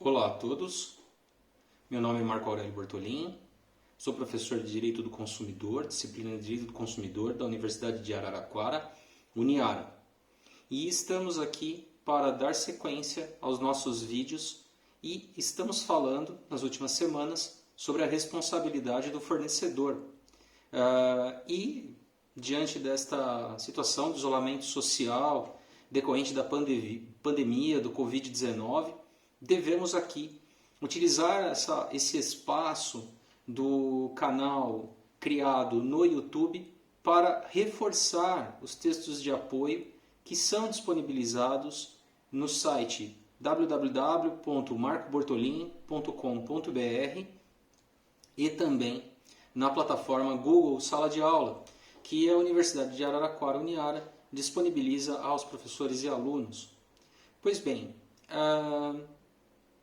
Olá a todos, meu nome é Marco Aurélio Bortolin, sou professor de Direito do Consumidor, disciplina de Direito do Consumidor da Universidade de Araraquara, Uniara. E estamos aqui para dar sequência aos nossos vídeos e estamos falando, nas últimas semanas, sobre a responsabilidade do fornecedor. Diante desta situação de isolamento social decorrente da pandemia do Covid-19, devemos aqui utilizar esse espaço do canal criado no YouTube para reforçar os textos de apoio que são disponibilizados no site www.marcobortolin.com.br e também na plataforma Google Sala de Aula, que a Universidade de Araraquara, Uniara, disponibiliza aos professores e alunos. Pois bem,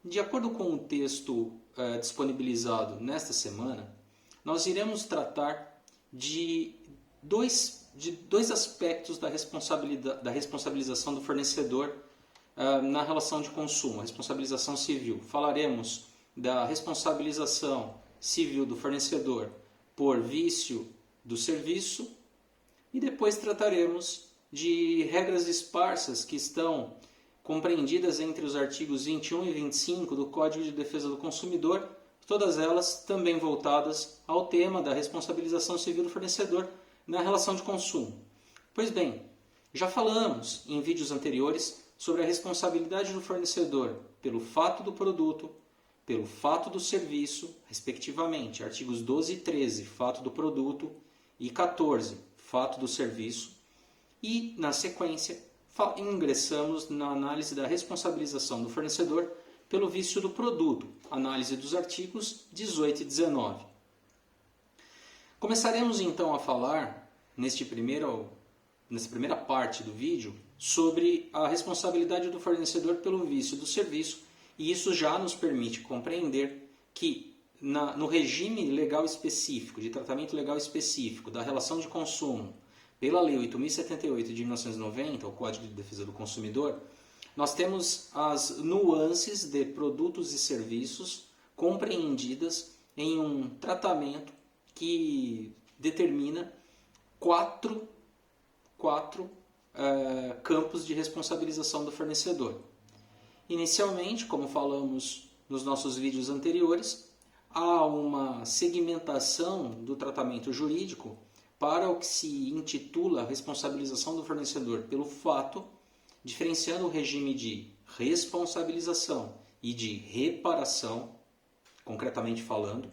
de acordo com o texto disponibilizado nesta semana, nós iremos tratar de dois aspectos da responsabilização do fornecedor na relação de consumo, a responsabilização civil. Falaremos da responsabilização civil do fornecedor por vício do serviço e depois trataremos de regras esparsas que estão compreendidas entre os artigos 21 e 25 do Código de Defesa do Consumidor, todas elas também voltadas ao tema da responsabilização civil do fornecedor na relação de consumo. Pois bem, já falamos em vídeos anteriores sobre a responsabilidade do fornecedor pelo fato do produto, pelo fato do serviço, respectivamente, artigos 12 e 13, fato do produto, e 14, fato do serviço, e, na sequência, ingressamos na análise da responsabilização do fornecedor pelo vício do produto, análise dos artigos 18 e 19. Começaremos então a falar, nessa primeira parte do vídeo, sobre a responsabilidade do fornecedor pelo vício do serviço, e isso já nos permite compreender que no regime legal específico, de tratamento legal específico da relação de consumo, pela Lei 8.078 de 1990, o Código de Defesa do Consumidor, nós temos as nuances de produtos e serviços compreendidas em um tratamento que determina quatro campos de responsabilização do fornecedor. Inicialmente, como falamos nos nossos vídeos anteriores, há uma segmentação do tratamento jurídico para o que se intitula responsabilização do fornecedor pelo fato, diferenciando o regime de responsabilização e de reparação, concretamente falando,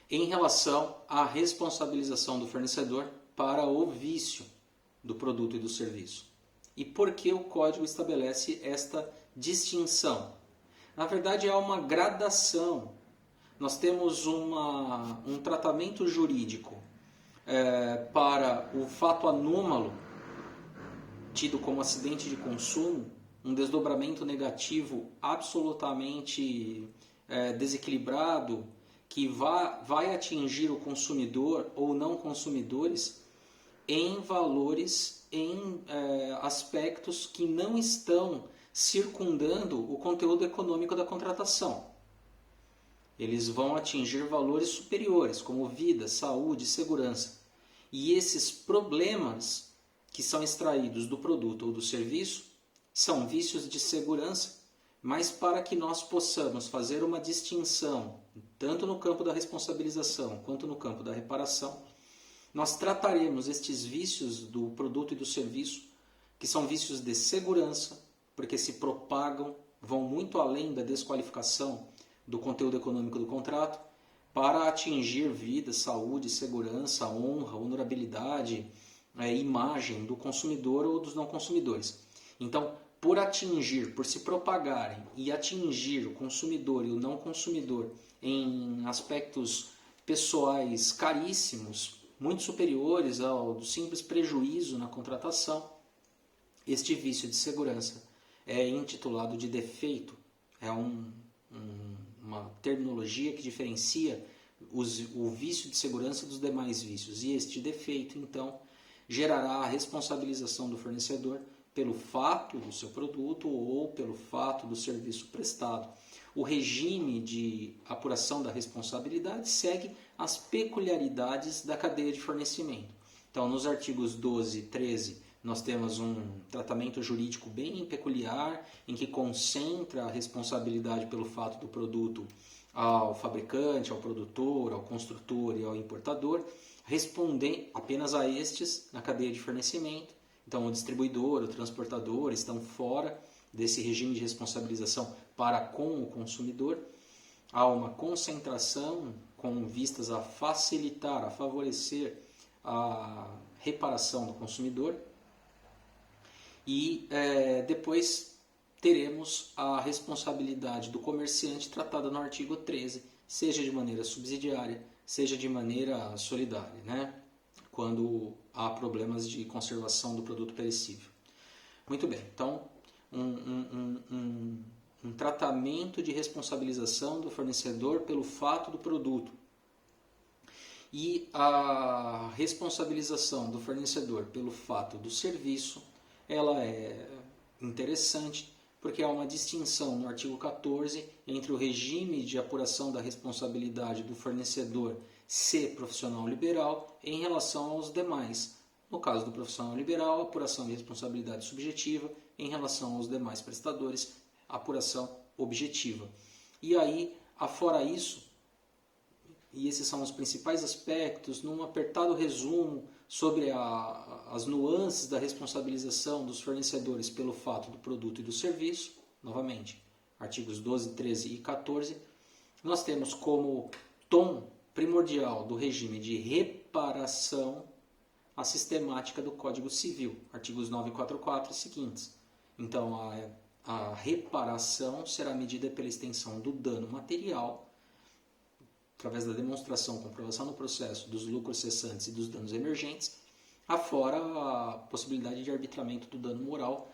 em relação à responsabilização do fornecedor para o vício do produto e do serviço. E por que o Código estabelece esta distinção? Na verdade, há uma gradação. Nós temos um tratamento jurídico para o fato anômalo, tido como acidente de consumo, um desdobramento negativo absolutamente desequilibrado, que vai atingir o consumidor ou não consumidores em valores, em aspectos que não estão circundando o conteúdo econômico da contratação. Eles vão atingir valores superiores, como vida, saúde, segurança. E esses problemas que são extraídos do produto ou do serviço são vícios de segurança, mas para que nós possamos fazer uma distinção, tanto no campo da responsabilização quanto no campo da reparação, nós trataremos estes vícios do produto e do serviço, que são vícios de segurança, porque se propagam, vão muito além da desqualificação do conteúdo econômico do contrato, para atingir vida, saúde, segurança, honra, honorabilidade, imagem do consumidor ou dos não consumidores. Então, por se propagarem e atingir o consumidor e o não consumidor em aspectos pessoais caríssimos, muito superiores ao do simples prejuízo na contratação, este vício de segurança é intitulado de defeito. É uma terminologia que diferencia o vício de segurança dos demais vícios. E este defeito, então, gerará a responsabilização do fornecedor pelo fato do seu produto ou pelo fato do serviço prestado. O regime de apuração da responsabilidade segue as peculiaridades da cadeia de fornecimento. Então, nos artigos 12 e 13, nós temos um tratamento jurídico bem peculiar, em que concentra a responsabilidade pelo fato do produto ao fabricante, ao produtor, ao construtor e ao importador, respondem apenas a estes na cadeia de fornecimento. Então, o distribuidor, o transportador estão fora desse regime de responsabilização para com o consumidor. Há uma concentração com vistas a facilitar, a favorecer a reparação do consumidor. E depois teremos a responsabilidade do comerciante tratada no artigo 13, seja de maneira subsidiária, seja de maneira solidária, né? Quando há problemas de conservação do produto perecível. Muito bem, então um tratamento de responsabilização do fornecedor pelo fato do produto e a responsabilização do fornecedor pelo fato do serviço, ela é interessante porque há uma distinção no artigo 14 entre o regime de apuração da responsabilidade do fornecedor ser profissional liberal em relação aos demais. No caso do profissional liberal, apuração de responsabilidade subjetiva; em relação aos demais prestadores, apuração objetiva. E aí, afora isso, e esses são os principais aspectos, num apertado resumo sobre as nuances da responsabilização dos fornecedores pelo fato do produto e do serviço, novamente, artigos 12, 13 e 14, nós temos como tom primordial do regime de reparação a sistemática do Código Civil, artigos 944 e seguintes. Então, a reparação será medida pela extensão do dano material, através da demonstração, comprovação no processo dos lucros cessantes e dos danos emergentes, afora a possibilidade de arbitramento do dano moral,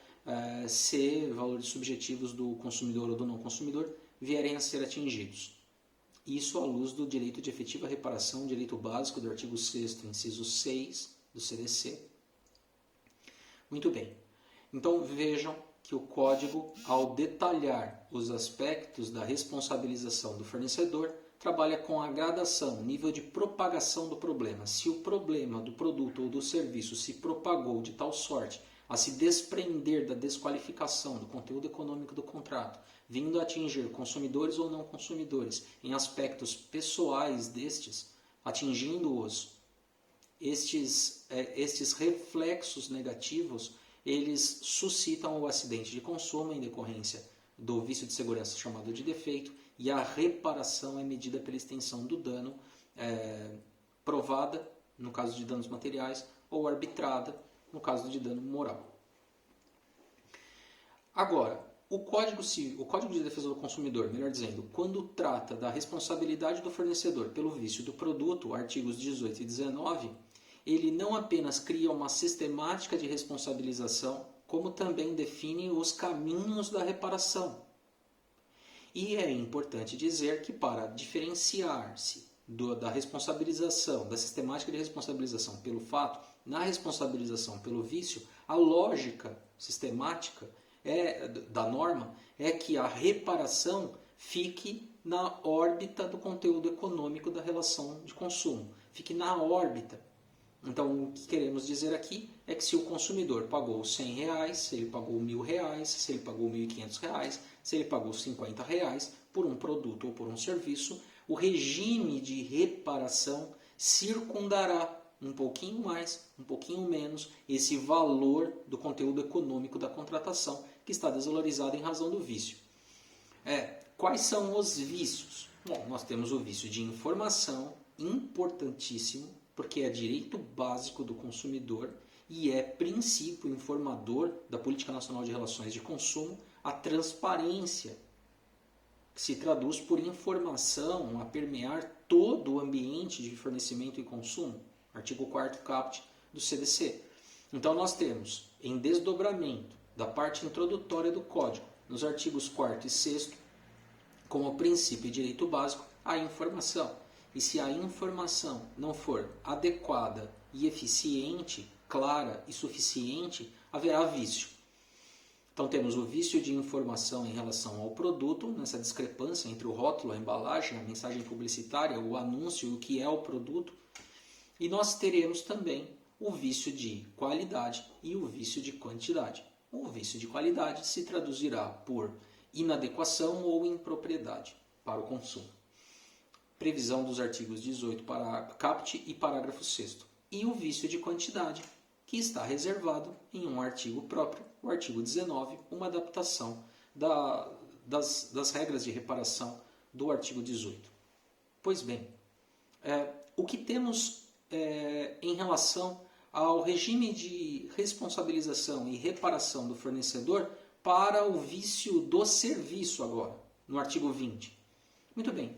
se valores subjetivos do consumidor ou do não consumidor vierem a ser atingidos. Isso à luz do direito de efetiva reparação, direito básico do artigo 6º, inciso 6 do CDC. Muito bem. Então vejam que o Código, ao detalhar os aspectos da responsabilização do fornecedor, trabalha com a gradação, nível de propagação do problema. Se o problema do produto ou do serviço se propagou de tal sorte a se desprender da desqualificação do conteúdo econômico do contrato, vindo a atingir consumidores ou não consumidores em aspectos pessoais destes, atingindo-os, estes reflexos negativos, eles suscitam o acidente de consumo em decorrência do vício de segurança chamado de defeito, e a reparação é medida pela extensão do dano provada, no caso de danos materiais, ou arbitrada, no caso de dano moral. Agora, o Código de Defesa do Consumidor, melhor dizendo, quando trata da responsabilidade do fornecedor pelo vício do produto, artigos 18 e 19, ele não apenas cria uma sistemática de responsabilização, como também define os caminhos da reparação. E é importante dizer que, para diferenciar-se da responsabilização, da sistemática de responsabilização pelo fato, na responsabilização pelo vício, a lógica sistemática da norma é que a reparação fique na órbita do conteúdo econômico da relação de consumo, fique na órbita. Então, o que queremos dizer aqui é que se o consumidor pagou R$100, se ele pagou R$1.000, se ele pagou R$1.500, se ele pagou R$50 por um produto ou por um serviço, o regime de reparação circundará um pouquinho mais, um pouquinho menos, esse valor do conteúdo econômico da contratação que está desvalorizado em razão do vício. Quais são os vícios? Bom, nós temos o vício de informação, importantíssimo, porque é direito básico do consumidor e é princípio informador da Política Nacional de Relações de Consumo, a transparência, que se traduz por informação a permear todo o ambiente de fornecimento e consumo, artigo 4º caput do CDC. Então nós temos, em desdobramento da parte introdutória do Código, nos artigos 4º e 6º, como princípio e direito básico, a informação. E se a informação não for adequada e eficiente, clara e suficiente, haverá vício. Então temos o vício de informação em relação ao produto, nessa discrepância entre o rótulo, a embalagem, a mensagem publicitária, o anúncio, o que é o produto. E nós teremos também o vício de qualidade e o vício de quantidade. O vício de qualidade se traduzirá por inadequação ou impropriedade para o consumo. Previsão dos artigos 18 caput e parágrafo 6º. E o vício de quantidade, que está reservado em um artigo próprio, o artigo 19, uma adaptação das regras de reparação do artigo 18. Pois bem, o que temos em relação ao regime de responsabilização e reparação do fornecedor para o vício do serviço agora, no artigo 20? Muito bem,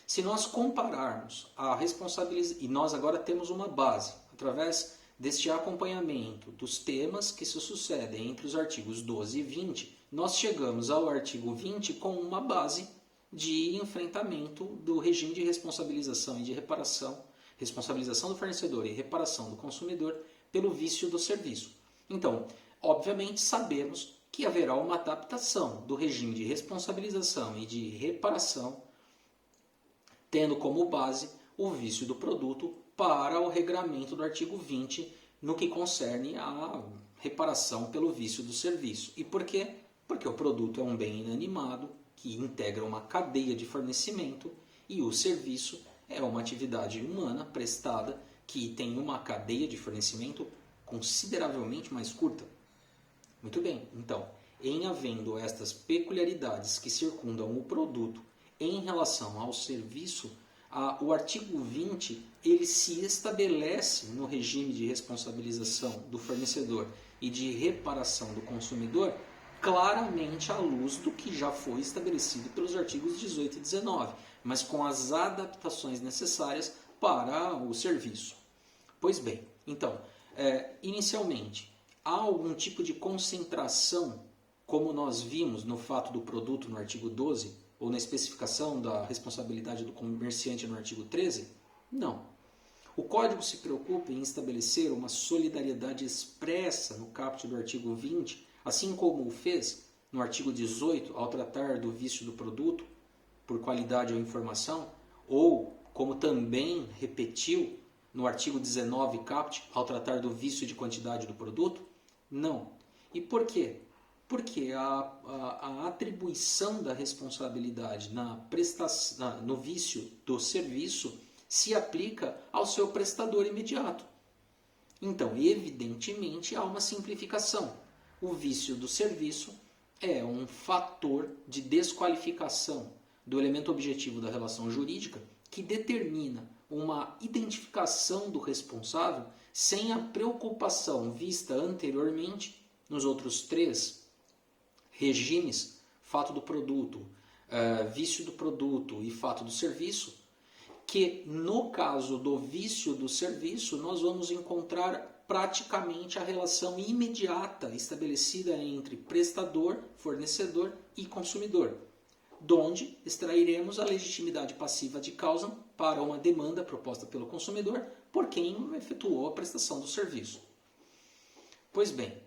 se nós compararmos a responsabilização, e nós agora temos uma base, através deste acompanhamento dos temas que se sucedem entre os artigos 12 e 20, nós chegamos ao artigo 20 com uma base de enfrentamento do regime de responsabilização e de reparação, responsabilização do fornecedor e reparação do consumidor pelo vício do serviço. Então, obviamente, sabemos que haverá uma adaptação do regime de responsabilização e de reparação, tendo como base o vício do produto para o regramento do artigo 20 no que concerne à reparação pelo vício do serviço. E por quê? Porque o produto é um bem inanimado que integra uma cadeia de fornecimento e o serviço é uma atividade humana prestada que tem uma cadeia de fornecimento consideravelmente mais curta. Muito bem, então, em havendo estas peculiaridades que circundam o produto em relação ao serviço, o artigo 20 ele se estabelece no regime de responsabilização do fornecedor e de reparação do consumidor claramente à luz do que já foi estabelecido pelos artigos 18 e 19, mas com as adaptações necessárias para o serviço. Pois bem, então, inicialmente, há algum tipo de concentração, como nós vimos no fato do produto no artigo 12, ou na especificação da responsabilidade do comerciante no artigo 13? Não. O Código se preocupa em estabelecer uma solidariedade expressa no caput do artigo 20, assim como o fez no artigo 18, ao tratar do vício do produto, por qualidade ou informação, ou como também repetiu no artigo 19 caput, ao tratar do vício de quantidade do produto? Não. E por quê? Porque a atribuição da responsabilidade no vício do serviço se aplica ao seu prestador imediato. Então, evidentemente, há uma simplificação. O vício do serviço é um fator de desqualificação do elemento objetivo da relação jurídica que determina uma identificação do responsável sem a preocupação vista anteriormente nos outros três regimes, fato do produto, vício do produto e fato do serviço, que no caso do vício do serviço nós vamos encontrar praticamente a relação imediata estabelecida entre prestador, fornecedor e consumidor, donde extrairemos a legitimidade passiva de causa para uma demanda proposta pelo consumidor por quem efetuou a prestação do serviço. Pois bem,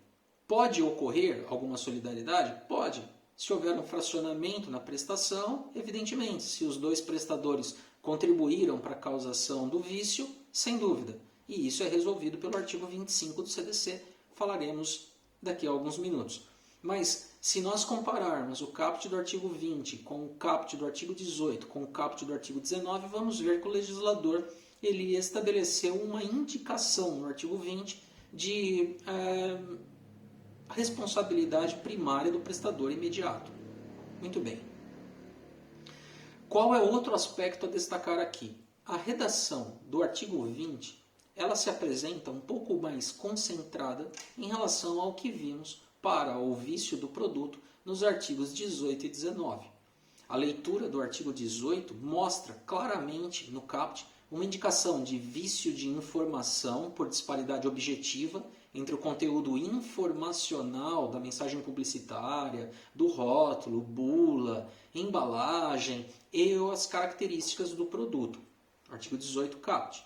pode ocorrer alguma solidariedade? Pode. Se houver um fracionamento na prestação, evidentemente, se os dois prestadores contribuíram para a causação do vício, sem dúvida. E isso é resolvido pelo artigo 25 do CDC, falaremos daqui a alguns minutos. Mas se nós compararmos o caput do artigo 20 com o caput do artigo 18, com o caput do artigo 19, vamos ver que o legislador ele estabeleceu uma indicação no artigo 20 de responsabilidade primária do prestador imediato. Muito bem. Qual é outro aspecto a destacar aqui? A redação do artigo 20, ela se apresenta um pouco mais concentrada em relação ao que vimos para o vício do produto nos artigos 18 e 19. A leitura do artigo 18 mostra claramente no caput uma indicação de vício de informação por disparidade objetiva entre o conteúdo informacional da mensagem publicitária, do rótulo, bula, embalagem e as características do produto. Artigo 18 caput.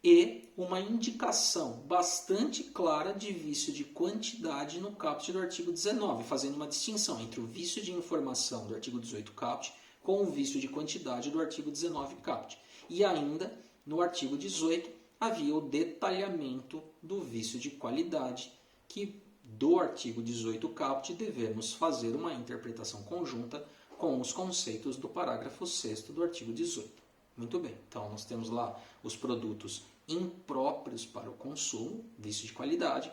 e uma indicação bastante clara de vício de quantidade no caput do artigo 19, fazendo uma distinção entre o vício de informação do artigo 18 caput com o vício de quantidade do artigo 19 caput. E ainda, no artigo 18, havia o detalhamento do vício de qualidade, que do artigo 18 caput devemos fazer uma interpretação conjunta com os conceitos do parágrafo 6º do artigo 18. Muito bem, então nós temos lá os produtos impróprios para o consumo, vício de qualidade,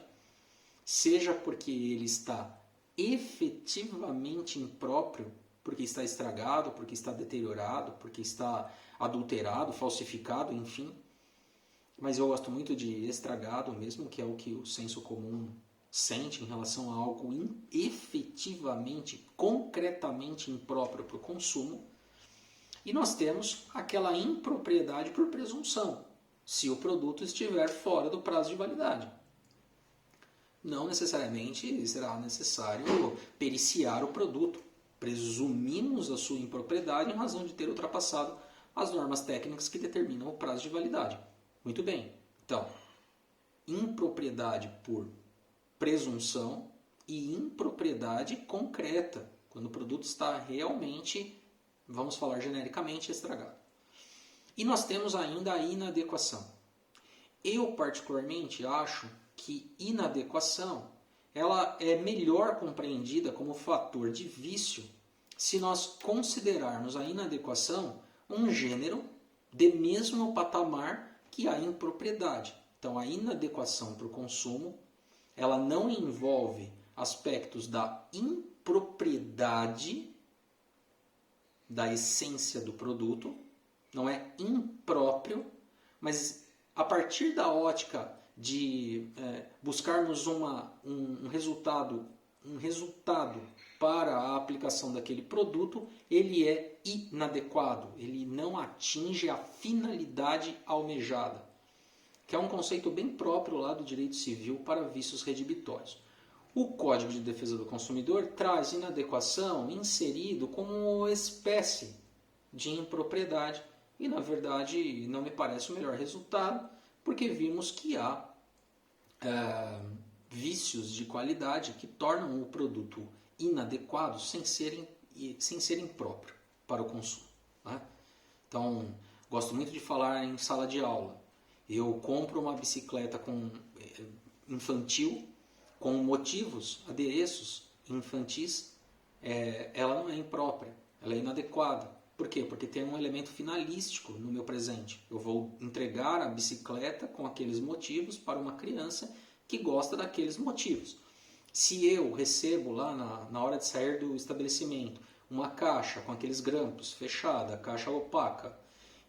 seja porque ele está efetivamente impróprio, porque está estragado, porque está deteriorado, porque está adulterado, falsificado, enfim. Mas eu gosto muito de estragado mesmo, que é o que o senso comum sente em relação a algo efetivamente, concretamente impróprio para o consumo. E nós temos aquela impropriedade por presunção, se o produto estiver fora do prazo de validade. Não necessariamente será necessário periciar o produto. Presumimos a sua impropriedade em razão de ter ultrapassado as normas técnicas que determinam o prazo de validade. Muito bem. Então, impropriedade por presunção e impropriedade concreta, quando o produto está realmente, vamos falar genericamente, estragado. E nós temos ainda a inadequação. Eu particularmente acho que inadequação ela é melhor compreendida como fator de vício se nós considerarmos a inadequação um gênero de mesmo patamar que a impropriedade. Então, a inadequação para o consumo, ela não envolve aspectos da impropriedade da essência do produto, não é impróprio, mas a partir da ótica de buscarmos um resultado para a aplicação daquele produto, ele é inadequado, ele não atinge a finalidade almejada, que é um conceito bem próprio lá do direito civil para vícios redibitórios. O Código de Defesa do Consumidor traz inadequação inserido como espécie de impropriedade e, na verdade, não me parece o melhor resultado, porque vimos que há vícios de qualidade que tornam o produto inadequado sem ser impróprio para o consumo. Né? Então, gosto muito de falar em sala de aula. Eu compro uma bicicleta infantil com motivos, adereços infantis, ela não é imprópria, ela é inadequada. Por quê? Porque tem um elemento finalístico no meu presente. Eu vou entregar a bicicleta com aqueles motivos para uma criança que gosta daqueles motivos. Se eu recebo lá na hora de sair do estabelecimento uma caixa com aqueles grampos fechada, caixa opaca,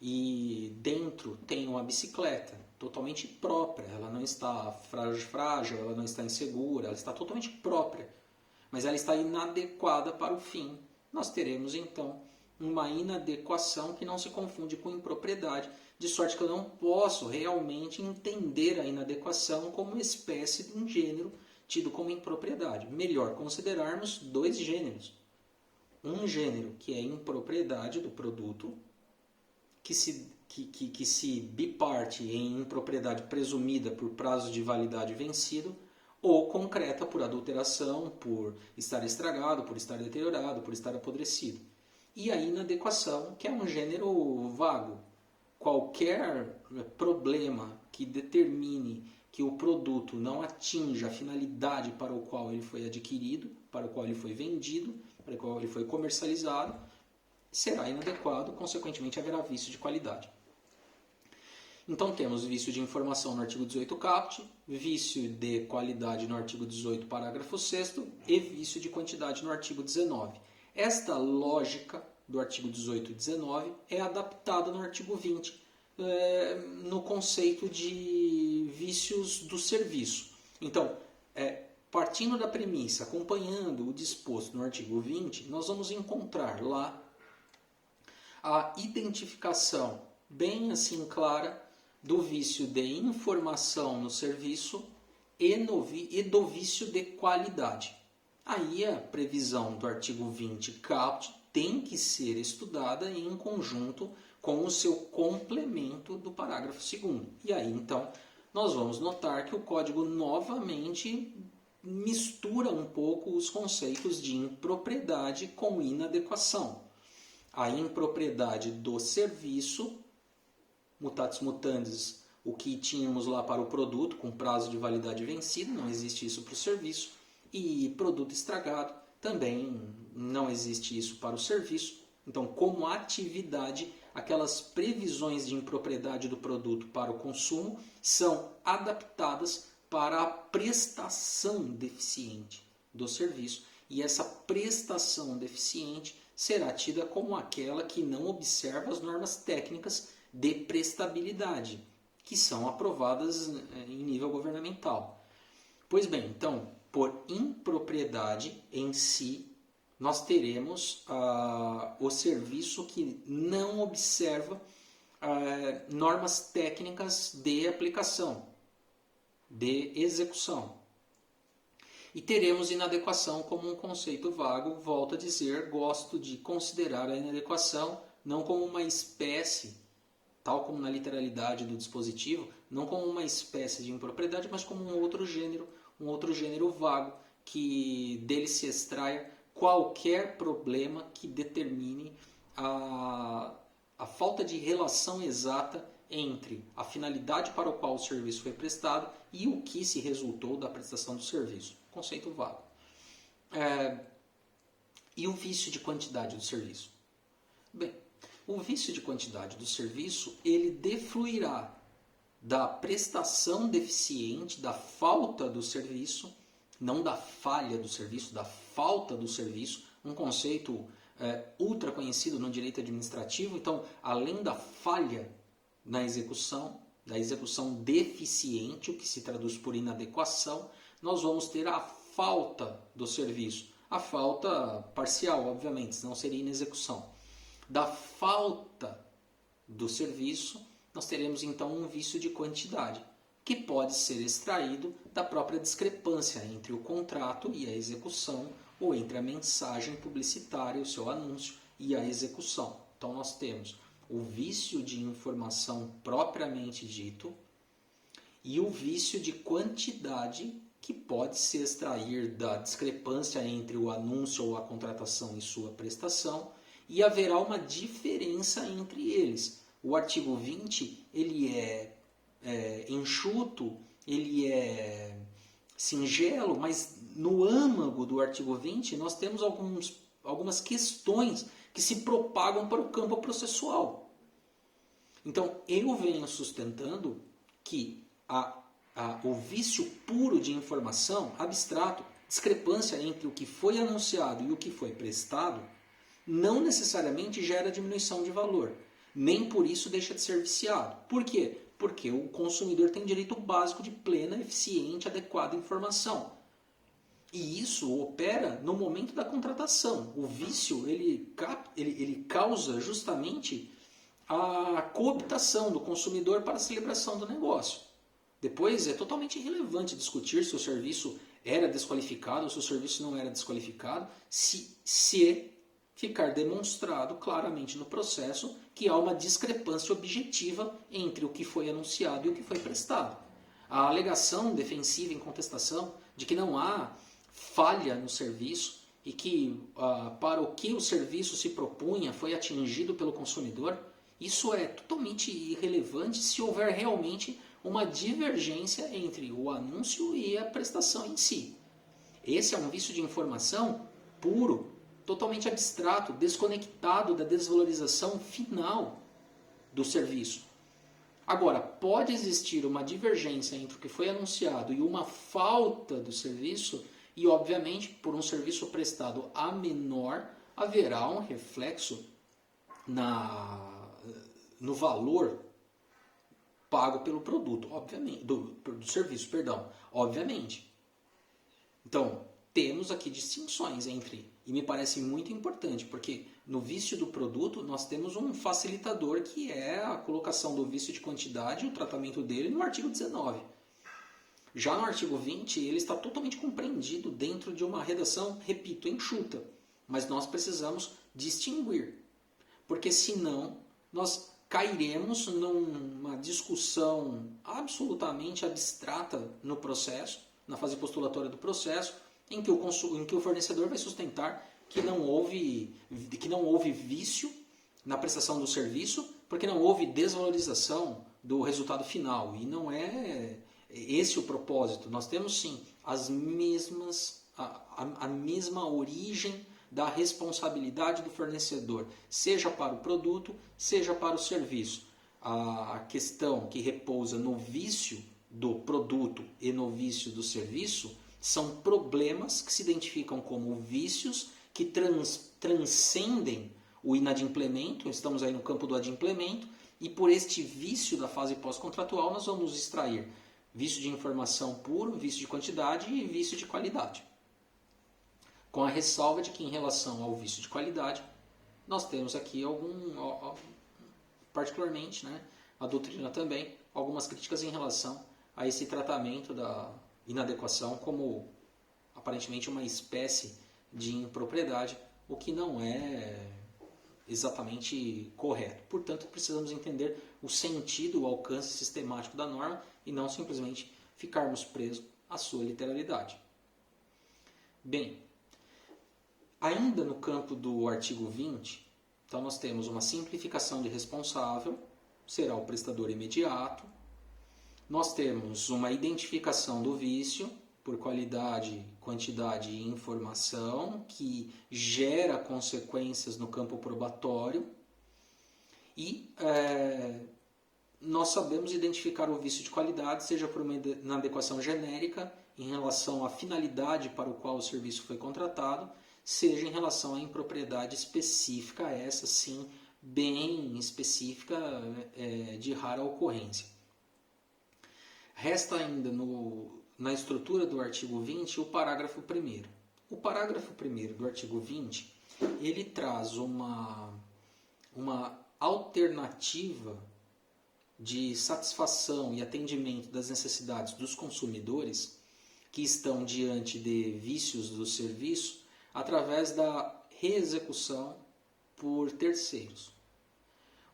e dentro tem uma bicicleta totalmente própria, ela não está frágil, ela não está insegura, ela está totalmente própria, mas ela está inadequada para o fim, nós teremos então uma inadequação que não se confunde com impropriedade, de sorte que eu não posso realmente entender a inadequação como uma espécie de um gênero tido como impropriedade. Melhor considerarmos dois gêneros. Um gênero que é impropriedade do produto, que se biparte em impropriedade presumida por prazo de validade vencido, ou concreta por adulteração, por estar estragado, por estar deteriorado, por estar apodrecido. E a inadequação, que é um gênero vago. Qualquer problema que determine que o produto não atinja a finalidade para o qual ele foi adquirido, para o qual ele foi vendido, para o qual ele foi comercializado, será inadequado, consequentemente haverá vício de qualidade. Então temos vício de informação no artigo 18 caput, vício de qualidade no artigo 18 parágrafo 6º e vício de quantidade no artigo 19. Esta lógica do artigo 18 e 19 é adaptada no artigo 20, no conceito de vícios do serviço. Então, partindo da premissa, acompanhando o disposto no artigo 20, nós vamos encontrar lá a identificação bem assim clara do vício de informação no serviço e do vício de qualidade. Aí a previsão do artigo 20 caput tem que ser estudada em conjunto com o seu complemento do parágrafo 2º. E aí, então, nós vamos notar que o código novamente mistura um pouco os conceitos de impropriedade com inadequação. A impropriedade do serviço, mutatis mutandis, o que tínhamos lá para o produto com prazo de validade vencido, não existe isso para o serviço, e produto estragado, também não existe isso para o serviço. Então, como atividade, aquelas previsões de impropriedade do produto para o consumo são adaptadas para a prestação deficiente do serviço. E essa prestação deficiente será tida como aquela que não observa as normas técnicas de prestabilidade, que são aprovadas em nível governamental. Pois bem, então, por impropriedade em si, nós teremos o serviço que não observa normas técnicas de aplicação, de execução. E teremos inadequação como um conceito vago. Volto a dizer, gosto de considerar a inadequação não como uma espécie, tal como na literalidade do dispositivo, não como uma espécie de impropriedade, mas como um outro gênero vago, que dele se extraia qualquer problema que determine a falta de relação exata entre a finalidade para o qual o serviço foi prestado e o que se resultou da prestação do serviço. Conceito vago. E o vício de quantidade do serviço? Bem, o vício de quantidade do serviço, ele defluirá da prestação deficiente, da falta do serviço, não da falha do serviço, da falta do serviço, um conceito ultra conhecido no direito administrativo. Então, além da falha na execução, da execução deficiente, o que se traduz por inadequação, nós vamos ter a falta do serviço. A falta parcial, obviamente, senão seria inexecução. Da falta do serviço, nós teremos então um vício de quantidade, que pode ser extraído da própria discrepância entre o contrato e a execução, ou entre a mensagem publicitária, o seu anúncio, e a execução. Então nós temos o vício de informação propriamente dito e o vício de quantidade, que pode se extrair da discrepância entre o anúncio ou a contratação e sua prestação, e haverá uma diferença entre eles. O artigo 20 ele é enxuto, ele é singelo, mas no âmago do artigo 20 nós temos algumas questões que se propagam para o campo processual. Então, eu venho sustentando que o vício puro de informação, abstrato, discrepância entre o que foi anunciado e o que foi prestado, não necessariamente gera diminuição de valor. Nem por isso deixa de ser viciado. Por quê? Porque o consumidor tem direito básico de plena, eficiente, adequada informação. E isso opera no momento da contratação. O vício ele causa justamente a cooptação do consumidor para a celebração do negócio. Depois é totalmente irrelevante discutir se o serviço era desqualificado ou se o serviço não era desqualificado, se ficar demonstrado claramente no processo que há uma discrepância objetiva entre o que foi anunciado e o que foi prestado. A alegação defensiva em contestação de que não há falha no serviço e que para o que o serviço se propunha foi atingido pelo consumidor, isso é totalmente irrelevante se houver realmente uma divergência entre o anúncio e a prestação em si. Esse é um vício de informação puro, totalmente abstrato, desconectado da desvalorização final do serviço. Agora, pode existir uma divergência entre o que foi anunciado e uma falta do serviço, e obviamente, por um serviço prestado a menor, haverá um reflexo no valor pago pelo produto, obviamente, do serviço, obviamente. Então, temos aqui distinções entre, e me parece muito importante, porque no vício do produto nós temos um facilitador que é a colocação do vício de quantidade e o tratamento dele no artigo 19. Já no artigo 20, ele está totalmente compreendido dentro de uma redação, repito, enxuta. mas nós precisamos distinguir, porque senão nós cairemos numa discussão absolutamente abstrata no processo, na fase postulatória do processo, em que o fornecedor vai sustentar que não houve vício na prestação do serviço, porque não houve desvalorização do resultado final. E não é esse o propósito. Nós temos sim a mesma origem da responsabilidade do fornecedor, seja para o produto, seja para o serviço. A questão que repousa no vício do produto e no vício do serviço são problemas que se identificam como vícios que transcendem o inadimplemento, estamos aí no campo do adimplemento, e por este vício da fase pós-contratual nós vamos extrair vício de informação puro, vício de quantidade e vício de qualidade. Com a ressalva de que em relação ao vício de qualidade, nós temos aqui particularmente, né, a doutrina também, algumas críticas em relação a esse tratamento da inadequação como aparentemente uma espécie de impropriedade, o que não é exatamente correto. Portanto, precisamos entender o sentido, o alcance sistemático da norma e não simplesmente ficarmos presos à sua literalidade. Bem, ainda no campo do artigo 20, então nós temos uma simplificação de responsável, será o prestador imediato. Nós temos uma identificação do vício por qualidade, quantidade e informação, que gera consequências no campo probatório. E nós sabemos identificar o vício de qualidade, seja por uma inadequação genérica, em relação à finalidade para o qual o serviço foi contratado, seja em relação à impropriedade específica, essa sim, bem específica, de rara ocorrência. Resta ainda na estrutura do artigo 20 o parágrafo 1º. O parágrafo 1º do artigo 20, ele traz uma alternativa de satisfação e atendimento das necessidades dos consumidores que estão diante de vícios do serviço através da reexecução por terceiros.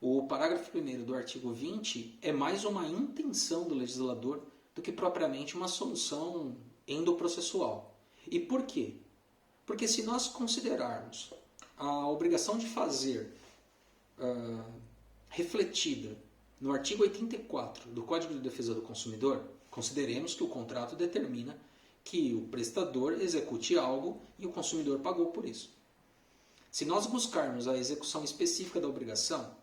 O parágrafo 1º do artigo 20 é mais uma intenção do legislador do que propriamente uma solução endoprocessual. E por quê? Porque se nós considerarmos a obrigação de fazer refletida no artigo 84 do Código de Defesa do Consumidor, consideremos que o contrato determina que o prestador execute algo e o consumidor pagou por isso. Se nós buscarmos a execução específica da obrigação,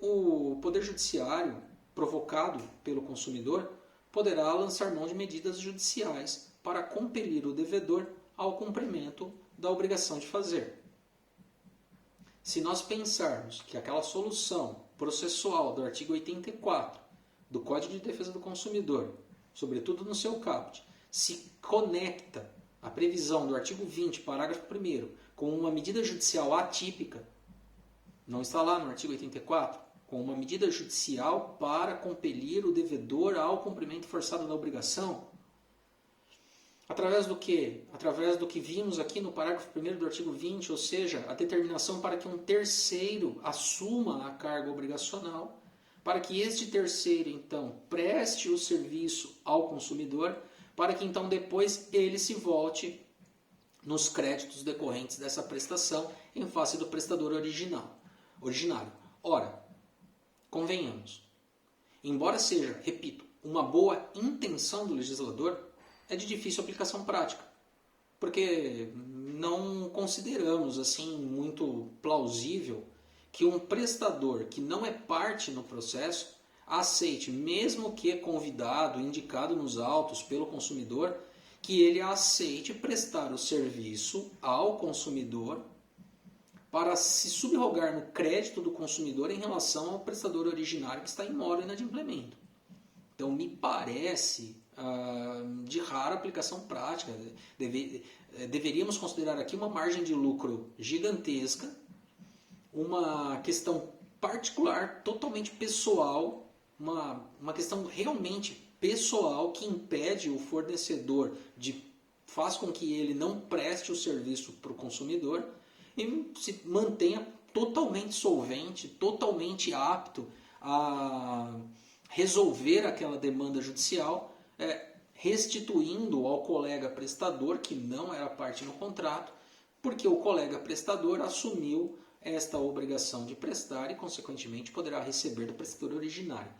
o Poder Judiciário, provocado pelo consumidor, poderá lançar mão de medidas judiciais para compelir o devedor ao cumprimento da obrigação de fazer. Se nós pensarmos que aquela solução processual do artigo 84 do Código de Defesa do Consumidor, sobretudo no seu caput, se conecta à previsão do artigo 20, parágrafo 1º, com uma medida judicial atípica, não está lá no artigo 84, com uma medida judicial para compelir o devedor ao cumprimento forçado da obrigação, através do que? Através do que vimos aqui no parágrafo 1º do artigo 20, ou seja, a determinação para que um terceiro assuma a carga obrigacional, para que este terceiro, então, preste o serviço ao consumidor, para que, então, depois ele se volte nos créditos decorrentes dessa prestação em face do prestador originário. Ora, convenhamos, embora seja, repito, uma boa intenção do legislador, é de difícil aplicação prática, porque não consideramos assim muito plausível que um prestador que não é parte no processo aceite, mesmo que convidado, indicado nos autos pelo consumidor, que ele aceite prestar o serviço ao consumidor para se subrogar no crédito do consumidor em relação ao prestador originário que está em mora inadimplemento. Então, me parece de rara aplicação prática. Deveríamos considerar aqui uma margem de lucro gigantesca, uma questão particular, totalmente pessoal, uma questão realmente pessoal que impede o fornecedor de faz com que ele não preste o serviço para o consumidor e se mantenha totalmente solvente, totalmente apto a resolver aquela demanda judicial, restituindo ao colega prestador, que não era parte no contrato, porque o colega prestador assumiu esta obrigação de prestar e, consequentemente, poderá receber do prestador originário.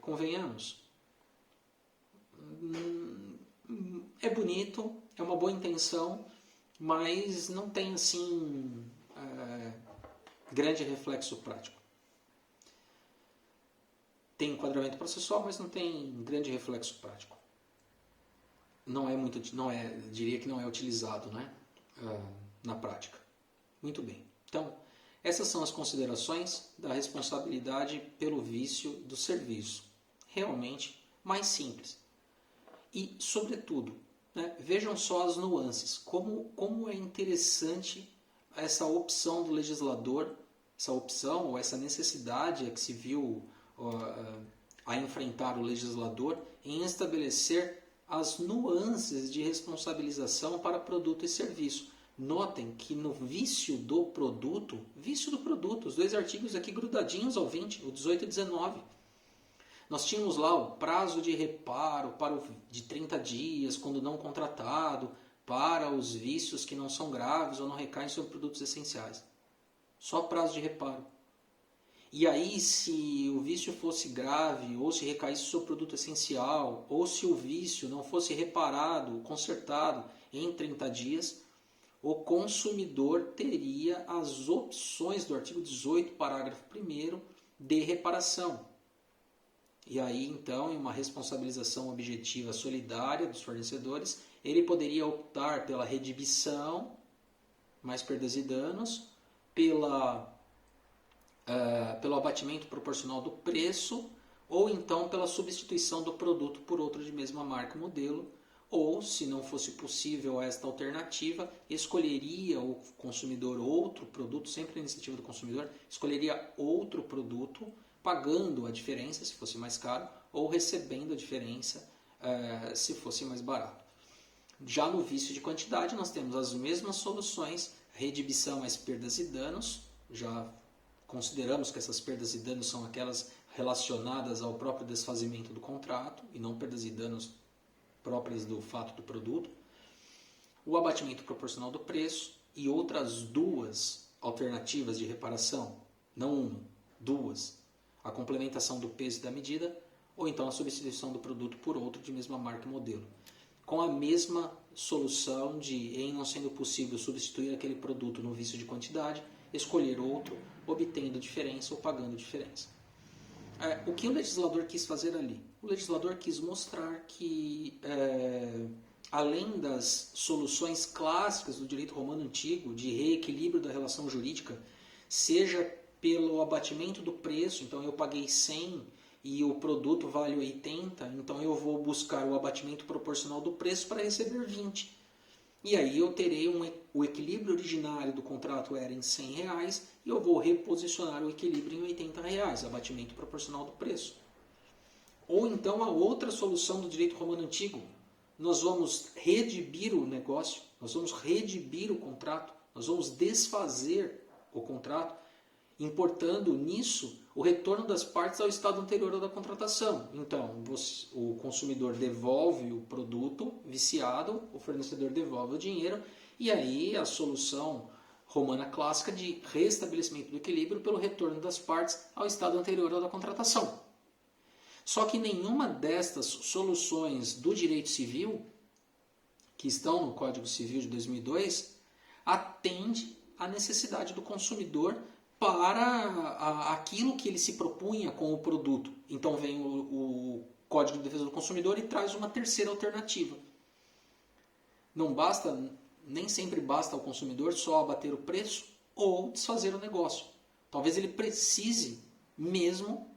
Convenhamos, é bonito, é uma boa intenção, mas não tem assim grande reflexo prático. Tem enquadramento processual, mas não tem grande reflexo prático. Diria que não é utilizado, né, na prática. Muito bem. Então, essas são as considerações da responsabilidade pelo vício do serviço. Realmente mais simples. E, sobretudo, né, vejam só as nuances. Como é interessante essa opção do legislador, essa opção ou essa necessidade que se viu a enfrentar o legislador em estabelecer as nuances de responsabilização para produto e serviço. Notem que no vício do produto, os dois artigos aqui grudadinhos ao 20, o 18 e 19, nós tínhamos lá o prazo de reparo de 30 dias, quando não contratado, para os vícios que não são graves ou não recaem sobre produtos essenciais. Só prazo de reparo. E aí, se o vício fosse grave, ou se recaísse sobre produto essencial, ou se o vício não fosse reparado, consertado em 30 dias, o consumidor teria as opções do artigo 18, parágrafo 1º, de reparação. E aí, então, em uma responsabilização objetiva solidária dos fornecedores, ele poderia optar pela redibição, mais perdas e danos, pelo abatimento proporcional do preço, ou então pela substituição do produto por outro de mesma marca e modelo, ou, se não fosse possível esta alternativa, escolheria o consumidor outro produto, sempre a iniciativa do consumidor, escolheria outro produto, pagando a diferença se fosse mais caro, ou recebendo a diferença se fosse mais barato. Já no vício de quantidade, nós temos as mesmas soluções, redibição mais perdas e danos, já consideramos que essas perdas e danos são aquelas relacionadas ao próprio desfazimento do contrato e não perdas e danos próprias do fato do produto, o abatimento proporcional do preço e outras duas alternativas de reparação, não uma, duas, a complementação do peso e da medida, ou então a substituição do produto por outro de mesma marca e modelo, com a mesma solução de, em não sendo possível substituir aquele produto no vício de quantidade, escolher outro, obtendo diferença ou pagando diferença. O que o legislador quis fazer ali? O legislador quis mostrar que, além das soluções clássicas do direito romano antigo, de reequilíbrio da relação jurídica, seja pelo abatimento do preço, então eu paguei 100 e o produto vale 80, então eu vou buscar o abatimento proporcional do preço para receber 20. E aí eu terei o equilíbrio originário do contrato era em R$100 e eu vou reposicionar o equilíbrio em R$80, abatimento proporcional do preço. Ou então a outra solução do direito romano antigo, nós vamos redibir o negócio, nós vamos redibir o contrato, nós vamos desfazer o contrato, importando nisso o retorno das partes ao estado anterior ao da contratação. Então, o consumidor devolve o produto viciado, o fornecedor devolve o dinheiro, e aí a solução romana clássica de restabelecimento do equilíbrio pelo retorno das partes ao estado anterior ao da contratação. Só que nenhuma destas soluções do direito civil, que estão no Código Civil de 2002, atende à necessidade do consumidor para aquilo que ele se propunha com o produto. Então vem o Código de Defesa do Consumidor e traz uma terceira alternativa. Nem sempre basta ao consumidor só abater o preço ou desfazer o negócio. Talvez ele precise mesmo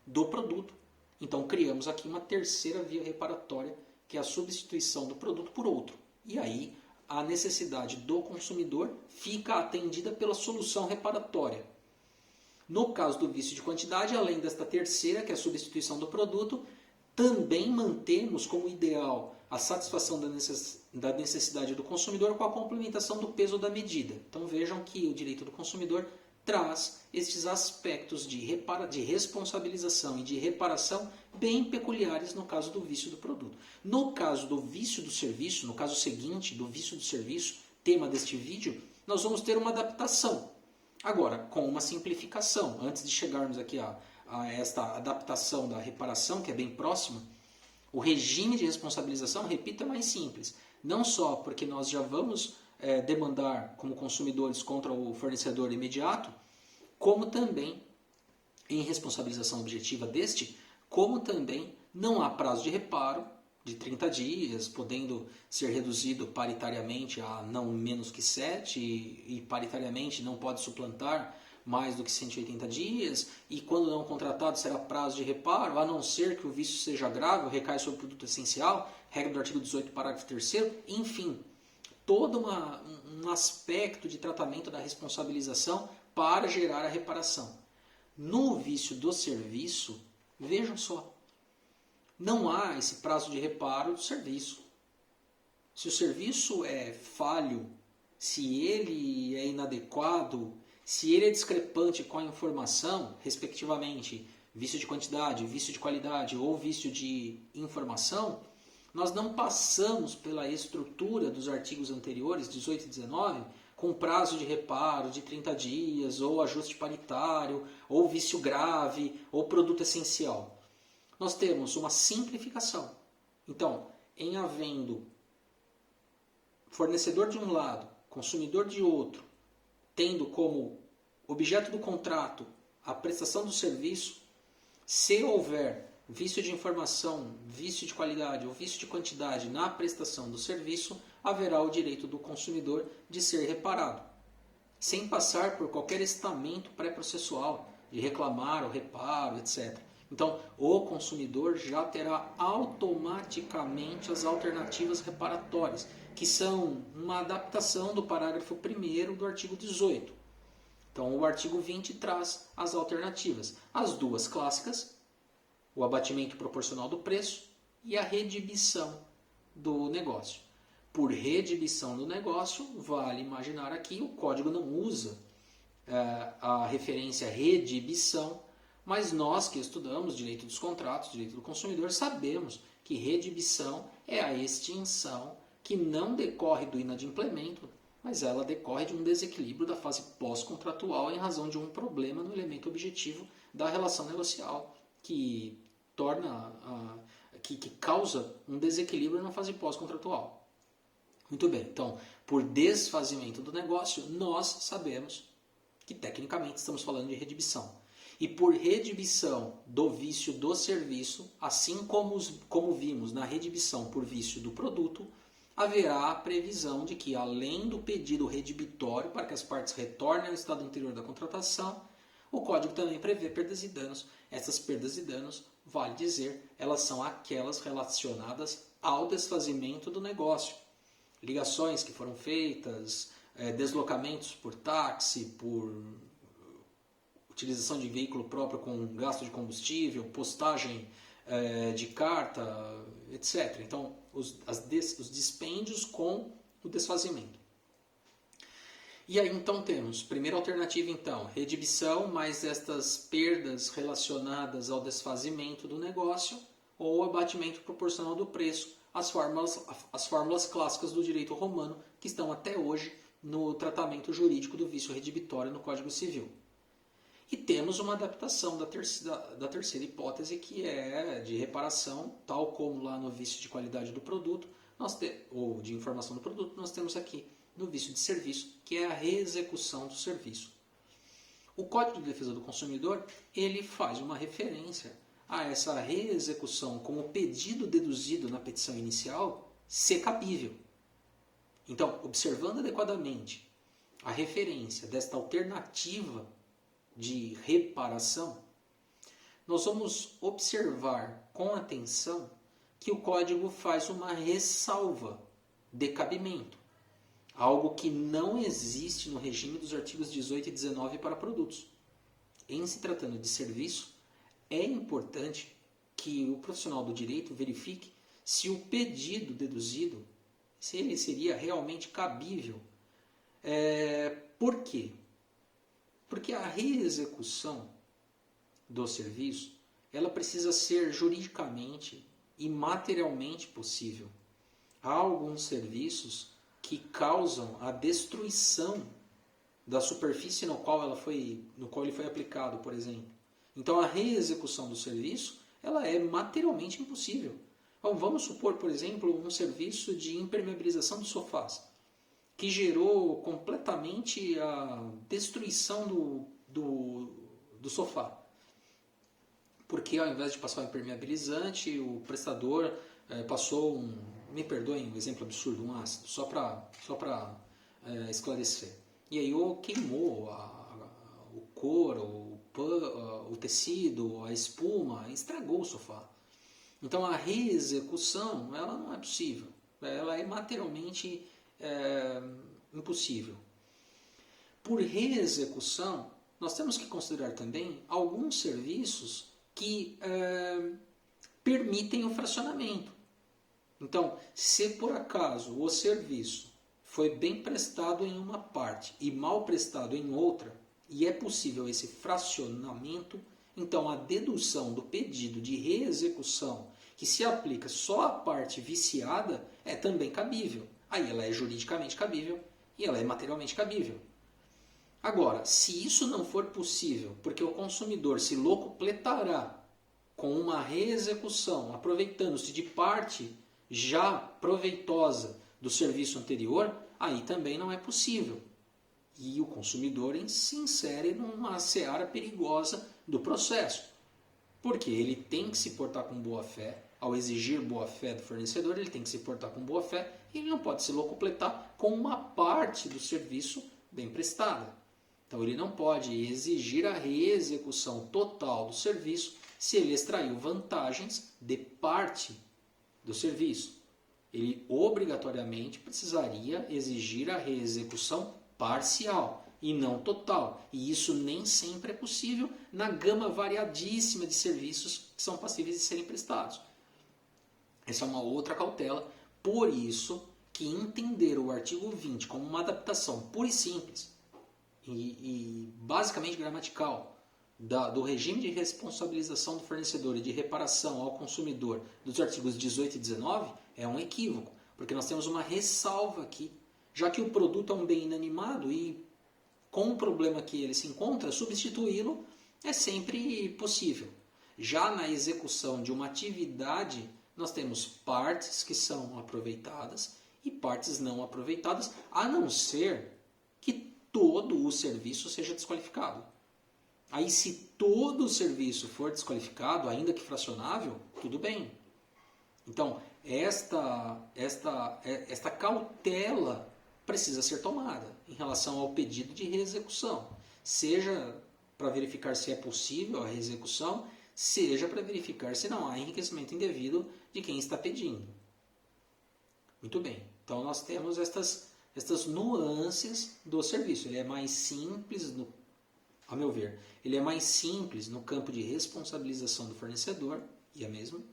do produto. Então criamos aqui uma terceira via reparatória, que é a substituição do produto por outro. E aí a necessidade do consumidor fica atendida pela solução reparatória. No caso do vício de quantidade, além desta terceira, que é a substituição do produto, também mantemos como ideal a satisfação da necessidade do consumidor com a complementação do peso da medida. Então vejam que o direito do consumidor traz estes aspectos de responsabilização e de reparação bem peculiares no caso do vício do produto. No caso do vício do serviço, no caso seguinte, do vício do serviço, tema deste vídeo, nós vamos ter uma adaptação. Agora, com uma simplificação. Antes de chegarmos aqui a esta adaptação da reparação, que é bem próxima, o regime de responsabilização, repito, é mais simples. Não só porque nós já vamos demandar como consumidores contra o fornecedor imediato, como também, em responsabilização objetiva deste, como também não há prazo de reparo de 30 dias, podendo ser reduzido paritariamente a não menos que 7 e paritariamente não pode suplantar mais do que 180 dias, e quando não contratado será prazo de reparo, a não ser que o vício seja grave ou recai sobre o produto essencial, regra do artigo 18, parágrafo 3º, enfim, todo um aspecto de tratamento da responsabilização para gerar a reparação. No vício do serviço, vejam só, não há esse prazo de reparo do serviço. Se o serviço é falho, se ele é inadequado, se ele é discrepante com a informação, respectivamente, vício de quantidade, vício de qualidade ou vício de informação, nós não passamos pela estrutura dos artigos anteriores, 18 e 19, com prazo de reparo de 30 dias, ou ajuste paritário, ou vício grave, ou produto essencial. Nós temos uma simplificação. Então, em havendo fornecedor de um lado, consumidor de outro, tendo como objeto do contrato a prestação do serviço, se houver vício de informação, vício de qualidade ou vício de quantidade na prestação do serviço, haverá o direito do consumidor de ser reparado, sem passar por qualquer estamento pré-processual de reclamar o reparo, etc. Então, o consumidor já terá automaticamente as alternativas reparatórias, que são uma adaptação do parágrafo 1º do artigo 18. Então, o artigo 20 traz as alternativas. As duas clássicas, o abatimento proporcional do preço e a redibição do negócio. Por redibição do negócio, vale imaginar aqui, o código não usa a referência redibição, mas nós que estudamos direito dos contratos, direito do consumidor, sabemos que redibição é a extinção que não decorre do inadimplemento, mas ela decorre de um desequilíbrio da fase pós-contratual em razão de um problema no elemento objetivo da relação negocial, que causa um desequilíbrio na fase pós-contratual. Muito bem, então, por desfazimento do negócio, nós sabemos que tecnicamente estamos falando de redibição. E por redibição do vício do serviço, assim como vimos na redibição por vício do produto, haverá a previsão de que, além do pedido redibitório para que as partes retornem ao estado anterior da contratação, o Código também prevê perdas e danos. Essas perdas e danos, vale dizer, elas são aquelas relacionadas ao desfazimento do negócio. Ligações que foram feitas, deslocamentos por táxi, por utilização de veículo próprio com gasto de combustível, postagem de carta, etc. Então, os dispêndios com o desfazimento. E aí então temos, primeira alternativa então, redibição mais estas perdas relacionadas ao desfazimento do negócio ou abatimento proporcional do preço, as fórmulas clássicas do direito romano que estão até hoje no tratamento jurídico do vício redibitório no Código Civil. E temos uma adaptação da terceira hipótese, que é de reparação, tal como lá no vício de qualidade do produto, ou de informação do produto, nós temos aqui no vício de serviço, que é a reexecução do serviço. O Código de Defesa do Consumidor, ele faz uma referência a essa reexecução com o pedido deduzido na petição inicial ser cabível. Então, observando adequadamente a referência desta alternativa de reparação, nós vamos observar com atenção que o Código faz uma ressalva de cabimento, algo que não existe no regime dos artigos 18 e 19 para produtos. Em se tratando de serviço, é importante que o profissional do direito verifique se o pedido deduzido, se ele seria realmente cabível. Por quê? Porque a reexecução do serviço, ela precisa ser juridicamente e materialmente possível. Há alguns serviços que causam a destruição da superfície no qual ele foi aplicado, por exemplo. Então a reexecução do serviço, ela é materialmente impossível. Então, vamos supor, por exemplo, um serviço de impermeabilização dos sofás, que gerou completamente a destruição do sofá. Porque ao invés de passar o impermeabilizante, o prestador passou me perdoem o exemplo absurdo, um ácido, só para esclarecer. E aí queimou o couro, o tecido, a espuma, estragou o sofá. Então a reexecução, ela não é possível, ela é materialmente impossível. Por reexecução, nós temos que considerar também alguns serviços que permitem o fracionamento. Então, se por acaso o serviço foi bem prestado em uma parte e mal prestado em outra, e é possível esse fracionamento, então a dedução do pedido de reexecução, que se aplica só à parte viciada, é também cabível. Aí ela é juridicamente cabível e ela é materialmente cabível. Agora, se isso não for possível, porque o consumidor se locupletará com uma reexecução, aproveitando-se de parte já proveitosa do serviço anterior, aí também não é possível. E o consumidor se insere numa seara perigosa do processo. Porque ele tem que se portar com boa fé, ao exigir boa fé do fornecedor, ele tem que se portar com boa fé e ele não pode se locupletar com uma parte do serviço bem prestada. Então ele não pode exigir a reexecução total do serviço se ele extraiu vantagens de parte do serviço. Ele obrigatoriamente precisaria exigir a reexecução parcial e não total. E isso nem sempre é possível na gama variadíssima de serviços que são passíveis de serem prestados. Essa é uma outra cautela. Por isso que entender o artigo 20 como uma adaptação pura e simples e basicamente gramatical do regime de responsabilização do fornecedor e de reparação ao consumidor dos artigos 18 e 19 é um equívoco, porque nós temos uma ressalva aqui, já que o produto é um bem inanimado e com o problema que ele se encontra, substituí-lo é sempre possível. Já na execução de uma atividade, nós temos partes que são aproveitadas e partes não aproveitadas, a não ser que todo o serviço seja desqualificado. Aí, se todo o serviço for desqualificado, ainda que fracionável, tudo bem. Então, esta cautela precisa ser tomada em relação ao pedido de reexecução. Seja para verificar se é possível a reexecução, seja para verificar se não há enriquecimento indevido de quem está pedindo. Muito bem. Então, nós temos estas nuances do serviço. Ele é mais simples, a meu ver, ele é mais simples no campo de responsabilização do fornecedor, e é mesmo,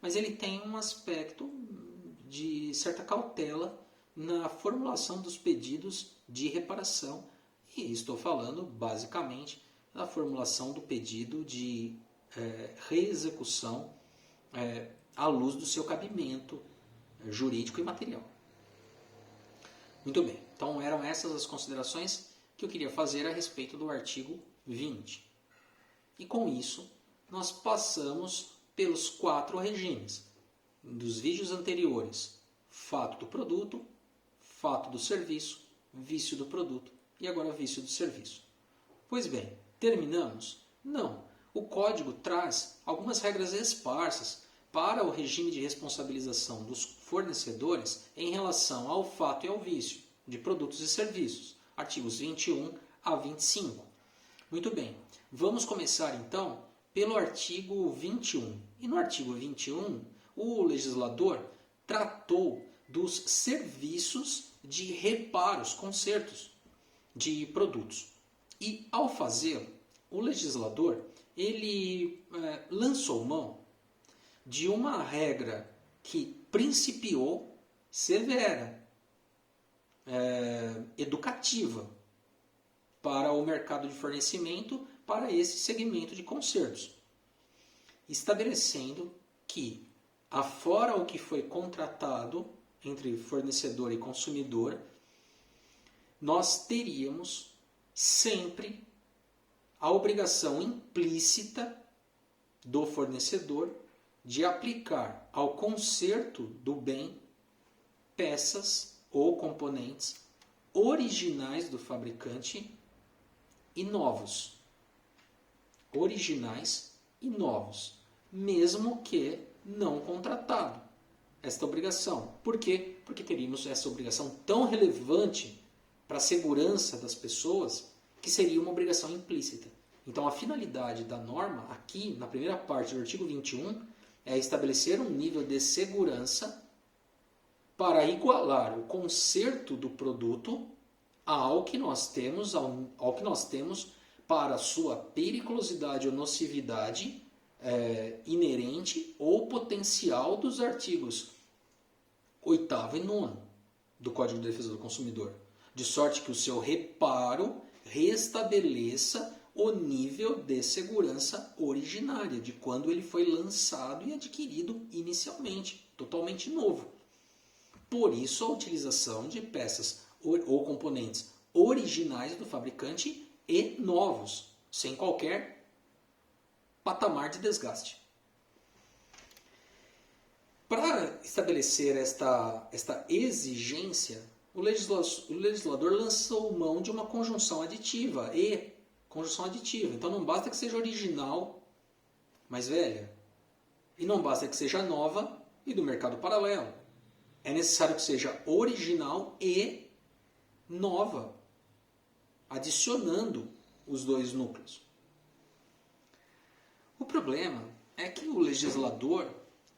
mas ele tem um aspecto de certa cautela na formulação dos pedidos de reparação, e estou falando basicamente da formulação do pedido de reexecução à luz do seu cabimento jurídico e material. Muito bem, então eram essas as considerações que eu queria fazer a respeito do artigo 20. E com isso, nós passamos pelos 4 regimes dos vídeos anteriores: fato do produto, fato do serviço, vício do produto e agora vício do serviço. Pois bem, terminamos? Não. O código traz algumas regras esparsas para o regime de responsabilização dos fornecedores em relação ao fato e ao vício de produtos e serviços. Artigos 21 a 25. Muito bem, vamos começar então pelo artigo 21. E no artigo 21, o legislador tratou dos serviços de reparos, consertos de produtos. E ao fazê-lo, o legislador ele lançou mão de uma regra que principiou severa, educativa para o mercado de fornecimento, para esse segmento de concertos, estabelecendo que, afora o que foi contratado entre fornecedor e consumidor, nós teríamos sempre a obrigação implícita do fornecedor de aplicar ao conserto do bem peças ou componentes originais do fabricante e novos. Originais e novos, mesmo que não contratado. Esta obrigação. Por quê? Porque teríamos essa obrigação tão relevante para a segurança das pessoas que seria uma obrigação implícita. Então, a finalidade da norma, aqui na primeira parte do artigo 21, é estabelecer um nível de segurança para igualar o conserto do produto ao que nós temos, ao que nós temos para sua periculosidade ou nocividade inerente ou potencial dos artigos 8º e 9º do Código de Defesa do Consumidor, de sorte que o seu reparo restabeleça o nível de segurança originária, de quando ele foi lançado e adquirido inicialmente, totalmente novo. Por isso a utilização de peças ou componentes originais do fabricante e novos, sem qualquer patamar de desgaste. Para estabelecer esta exigência, o legislador lançou mão de uma conjunção aditiva. Então não basta que seja original, mas velha. E não basta que seja nova e do mercado paralelo. É necessário que seja original e nova, adicionando os dois núcleos. O problema é que o legislador,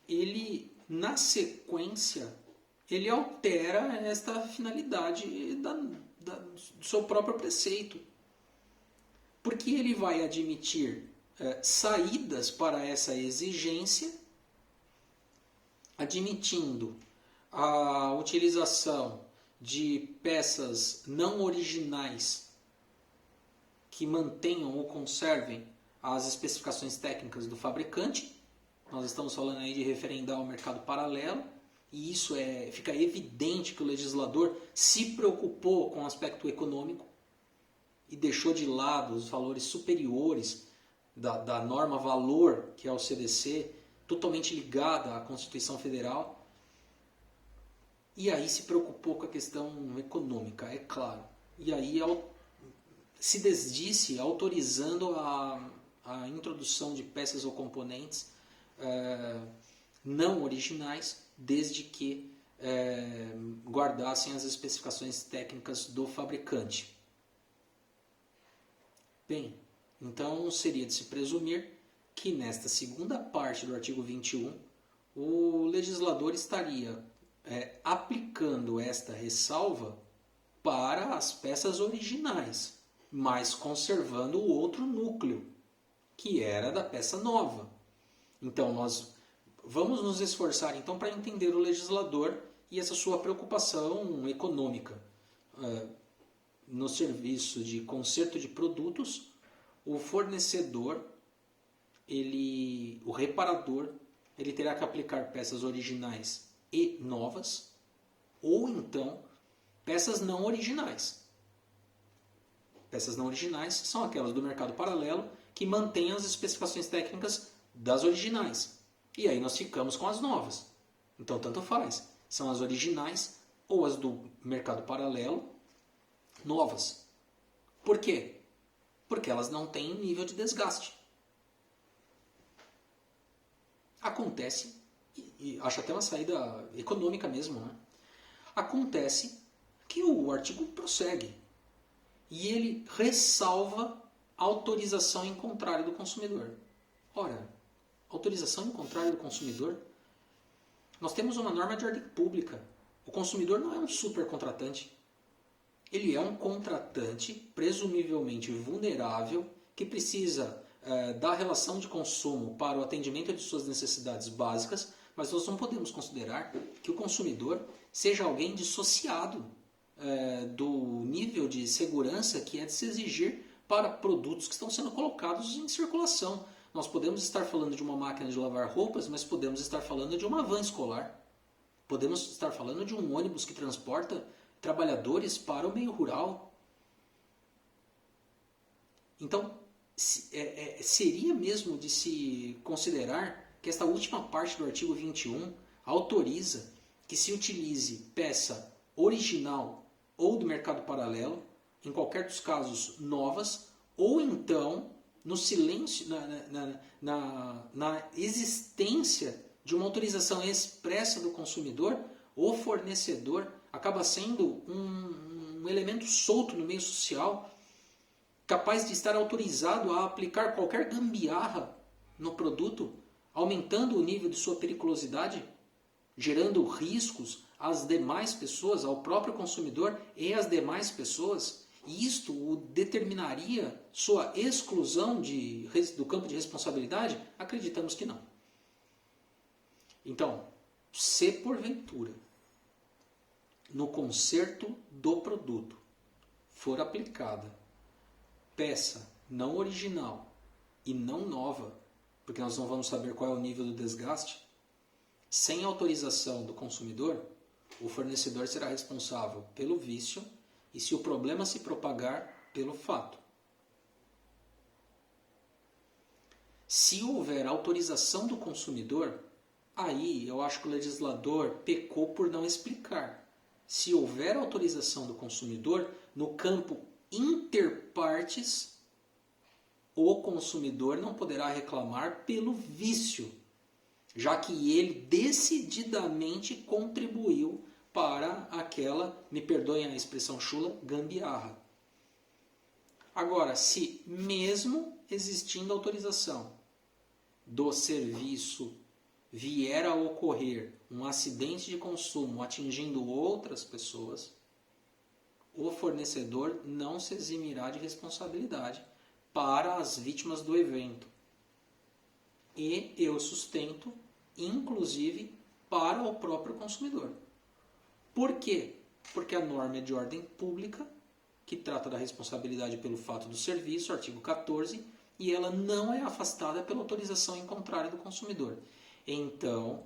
ele, na sequência, ele altera esta finalidade do seu próprio preceito. Porque ele vai admitir saídas para essa exigência, admitindo a utilização de peças não originais que mantenham ou conservem as especificações técnicas do fabricante. Nós estamos falando aí de referendar o mercado paralelo, e isso fica evidente que o legislador se preocupou com o aspecto econômico e deixou de lado os valores superiores da norma valor, que é o CDC, totalmente ligada à Constituição Federal. E aí se preocupou com a questão econômica, é claro. E aí se desdisse autorizando a introdução de peças ou componentes não originais, desde que guardassem as especificações técnicas do fabricante. Bem, então seria de se presumir que nesta segunda parte do artigo 21, o legislador estaria aplicando esta ressalva para as peças originais, mas conservando o outro núcleo, que era da peça nova. Então nós vamos nos esforçar então para entender o legislador e essa sua preocupação econômica. No serviço de conserto de produtos, o fornecedor, o reparador, ele terá que aplicar peças originais e novas, ou então peças não originais. Peças não originais são aquelas do mercado paralelo que mantêm as especificações técnicas das originais. E aí nós ficamos com as novas. Então tanto faz. São as originais ou as do mercado paralelo novas. Por quê? Porque elas não têm nível de desgaste. Acontece, e acho até uma saída econômica mesmo, né? Acontece que o artigo prossegue e ele ressalva a autorização em contrário do consumidor. Ora, autorização em contrário do consumidor? Nós temos uma norma de ordem pública. O consumidor não é um supercontratante. Ele é um contratante presumivelmente vulnerável que precisa da relação de consumo para o atendimento de suas necessidades básicas, mas nós não podemos considerar que o consumidor seja alguém dissociado do nível de segurança que é de se exigir para produtos que estão sendo colocados em circulação. Nós podemos estar falando de uma máquina de lavar roupas, mas podemos estar falando de uma van escolar. Podemos estar falando de um ônibus que transporta trabalhadores para o meio rural. Então, seria mesmo de se considerar que esta última parte do artigo 21 autoriza que se utilize peça original ou do mercado paralelo, em qualquer dos casos novas, ou então no silêncio, na existência de uma autorização expressa do consumidor, o fornecedor acaba sendo um elemento solto no meio social, capaz de estar autorizado a aplicar qualquer gambiarra no produto, aumentando o nível de sua periculosidade, gerando riscos às demais pessoas, ao próprio consumidor e às demais pessoas. E isto o determinaria sua exclusão do campo de responsabilidade? Acreditamos que não. Então, se porventura no conserto do produto for aplicada peça não original e não nova, porque nós não vamos saber qual é o nível do desgaste, sem autorização do consumidor, o fornecedor será responsável pelo vício e, se o problema se propagar, pelo fato. Se houver autorização do consumidor, aí eu acho que o legislador pecou por não explicar. Se houver autorização do consumidor, no campo interpartes, o consumidor não poderá reclamar pelo vício, já que ele decididamente contribuiu para aquela, me perdoem a expressão chula, gambiarra. Agora, se mesmo existindo autorização do serviço vier a ocorrer um acidente de consumo atingindo outras pessoas, o fornecedor não se eximirá de responsabilidade para as vítimas do evento. E eu sustento, inclusive, para o próprio consumidor. Por quê? Porque a norma é de ordem pública, que trata da responsabilidade pelo fato do serviço, artigo 14, e ela não é afastada pela autorização em contrário do consumidor. Então,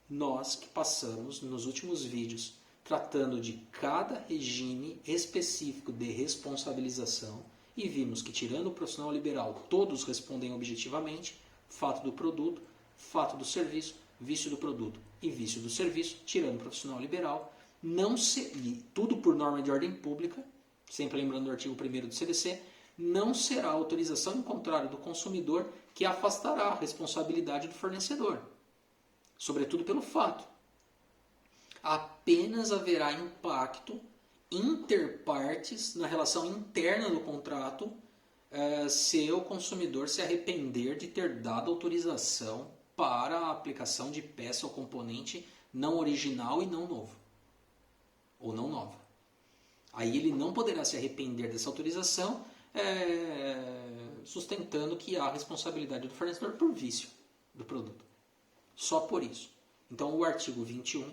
nós que passamos nos últimos vídeos tratando de cada regime específico de responsabilização e vimos que, tirando o profissional liberal, todos respondem objetivamente: fato do produto, fato do serviço, vício do produto e vício do serviço, tirando o profissional liberal, tudo por norma de ordem pública, sempre lembrando do artigo 1º do CDC, não será autorização em contrário do consumidor que afastará a responsabilidade do fornecedor, sobretudo pelo fato. Apenas haverá impacto interpartes na relação interna do contrato se o consumidor se arrepender de ter dado autorização para a aplicação de peça ou componente não original e não novo, ou não nova. Aí ele não poderá se arrepender dessa autorização, sustentando que há responsabilidade do fornecedor por vício do produto. Só por isso. Então o artigo 21